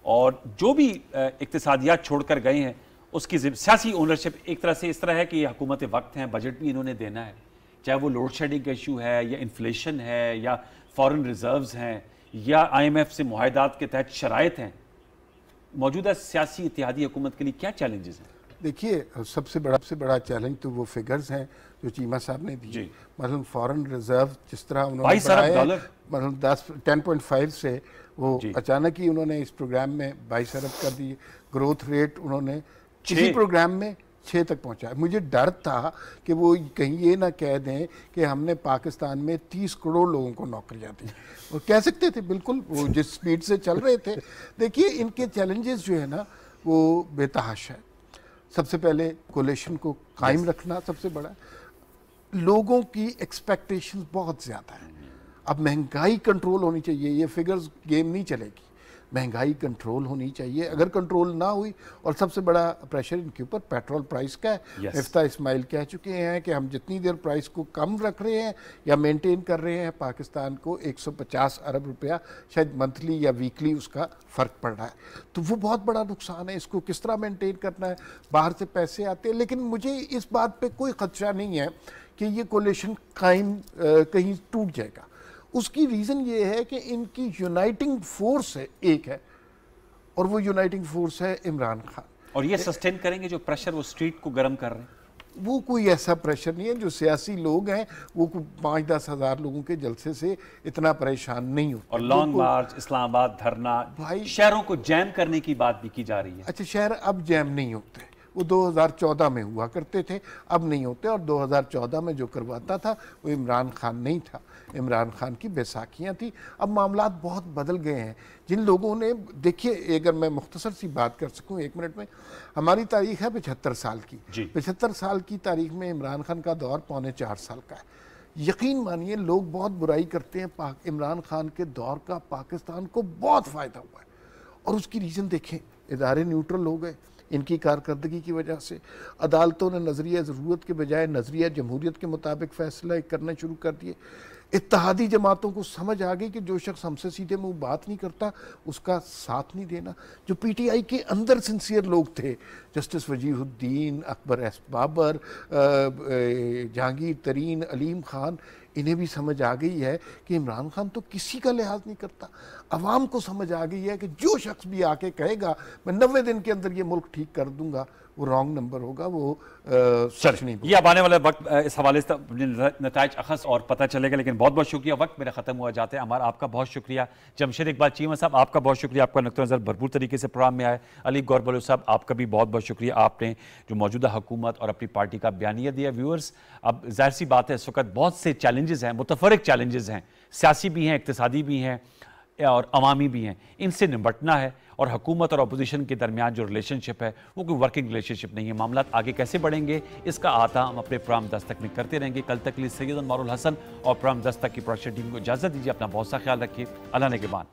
[SPEAKER 1] और जो भी इक़्तिसादियात छोड़कर गए हैं उसकी सियासी ओनरशिप एक तरह से इस तरह है कि ये हुकूमत वक्त हैं, बजट भी इन्होंने देना है, चाहे वो लोड शेडिंग का इशू है या इन्फ्लेशन है या फॉरेन रिजर्व्स हैं या IMF से मुआहदात के तहत शराइत हैं। मौजूदा सियासी इत्तेहादी हुकूमत के लिए क्या चैलेंजेस हैं?
[SPEAKER 3] देखिए, सबसे बड़ा चैलेंज तो वो फिगर्स हैं जो चीमा साहब ने दी। मतलब फॉरेन रिजर्व जिस तरह उन्होंने बढ़ाया, मतलब 10.5 से वो अचानक ही उन्होंने इस प्रोग्राम में 22 अरब कर दी। ग्रोथ रेट उन्होंने इसी प्रोग्राम में 6 तक पहुंचाया। मुझे डर था कि वो कहीं ये ना कह दें कि हमने पाकिस्तान में 30 करोड़ लोगों को नौकरियां दी, और कह सकते थे बिल्कुल, वो जिस स्पीड से चल रहे थे। देखिए, इनके चैलेंजेस जो है ना वो बेतहाशा है। सबसे पहले कोलेशन को कायम रखना सबसे बड़ा, लोगों की एक्सपेक्टेशंस बहुत ज़्यादा है। अब महंगाई कंट्रोल होनी चाहिए, ये फिगर्स गेम नहीं चलेगी, महंगाई कंट्रोल होनी चाहिए। अगर कंट्रोल ना हुई, और सबसे बड़ा प्रेशर इनके ऊपर पेट्रोल प्राइस का है। इफ्ता इस्माइल कह चुके हैं कि हम जितनी देर प्राइस को कम रख रहे हैं या मेंटेन कर रहे हैं, पाकिस्तान को 150 अरब रुपया शायद मंथली या वीकली उसका फ़र्क पड़ रहा है। तो वो बहुत बड़ा नुकसान है, इसको किस तरह मेंटेन करना है। बाहर से पैसे आते हैं, लेकिन मुझे इस बात पर कोई खदशा नहीं है कि ये कोलेशन कायम कहीं टूट जाएगा। उसकी रीज़न ये है कि इनकी यूनाइटिंग फोर्स है, एक है, और वो यूनाइटिंग फोर्स है इमरान खान।
[SPEAKER 1] और ये सस्टेन करेंगे जो प्रेशर वो स्ट्रीट को गर्म कर रहे हैं?
[SPEAKER 3] वो कोई ऐसा प्रेशर नहीं है। जो सियासी लोग हैं वो 5-10 हज़ार लोगों के जलसे से इतना परेशान नहीं होते।
[SPEAKER 1] और लॉन्ग मार्च, इस्लामाबाद धरना, भाई शहरों को जैम करने की बात भी की जा रही है।
[SPEAKER 3] अच्छा, शहर अब जैम नहीं होते, वो 2014 में हुआ करते थे, अब नहीं होते। और 2014 में जो करवाता था वो इमरान खान नहीं था, इमरान खान की बैसाखियाँ थी। अब मामलात बहुत बदल गए हैं। जिन लोगों ने, देखिए, अगर मैं मुख्तसर सी बात कर सकूँ 1 मिनट में, हमारी तारीख है 75 साल की। 75 साल की तारीख में इमरान खान का दौर 3.25 साल का है। यकीन मानिए, लोग बहुत बुराई करते हैं, इमरान खान के दौर का पाकिस्तान को बहुत फ़ायदा हुआ है। और उसकी रीज़न देखें, इदारे न्यूट्रल हो गए, इनकी कारकर्दगी की वजह से। अदालतों ने नज़रिया ज़रूरत के बजाय नज़रिया जमहूरियत के मुताबिक फ़ैसला करने शुरू कर दिए। इत्तेहादी जमातों को समझ आ गई कि जो शख्स हमसे सीधे मुंह बात नहीं करता उसका साथ नहीं देना। जो पीटीआई के अंदर सिंसियर लोग थे, जस्टिस वजीहुद्दीन, अकबर एस बाबर, जहांगीर तरीन, अलीम खान, इन्हें भी समझ आ गई है कि इमरान खान तो किसी का लिहाज नहीं करता। अवाम को समझ आ गई है कि जो शख्स भी आके कहेगा मैं 90 दिन के अंदर ये मुल्क ठीक कर दूंगा, वो रॉन्ग नंबर होगा, वो सच नहीं।
[SPEAKER 1] ये अब आने वाला वक्त इस हवाले से नताइज अखस और पता चलेगा। लेकिन बहुत बहुत शुक्रिया, वक्त मेरा ख़त्म हुआ जाते हैं। हमारा आपका बहुत शुक्रिया। जमशेद इकबाल चीमा साहब, आपका बहुत शुक्रिया, आपका नुक्ता नज़र भरपूर तरीके से प्रोग्राम में आए। अली गौर बलूच साहब, आपका भी बहुत बहुत शुक्रिया, आपने जो मौजूदा हुकूमत और अपनी पार्टी का बयानिया दिया। व्यूअर्स, अब जाहिर सी बात है इस वक्त बहुत से चैलेंजेस हैं, मुतफरक चैलेंजेस हैं, सियासी भी हैं, इक्तिसादी भी हैं और अवामी भी हैं। इनसे निपटना है और हुकूमत और अपोजिशन के दरमियान जो रिलेशनशिप है वो कोई वर्किंग रिलेशनशिप नहीं है। मामला आगे कैसे बढ़ेंगे इसका आता हम अपने प्रोग्राम दस्तक में करते रहेंगे। कल तक के लिए सैयद मारुल हसन और प्रोग्राम दस्तक की प्रोडक्शन टीम को इजाज़त दीजिए। अपना बहुत सा ख्याल रखिए। अल्लाह ने के बाद।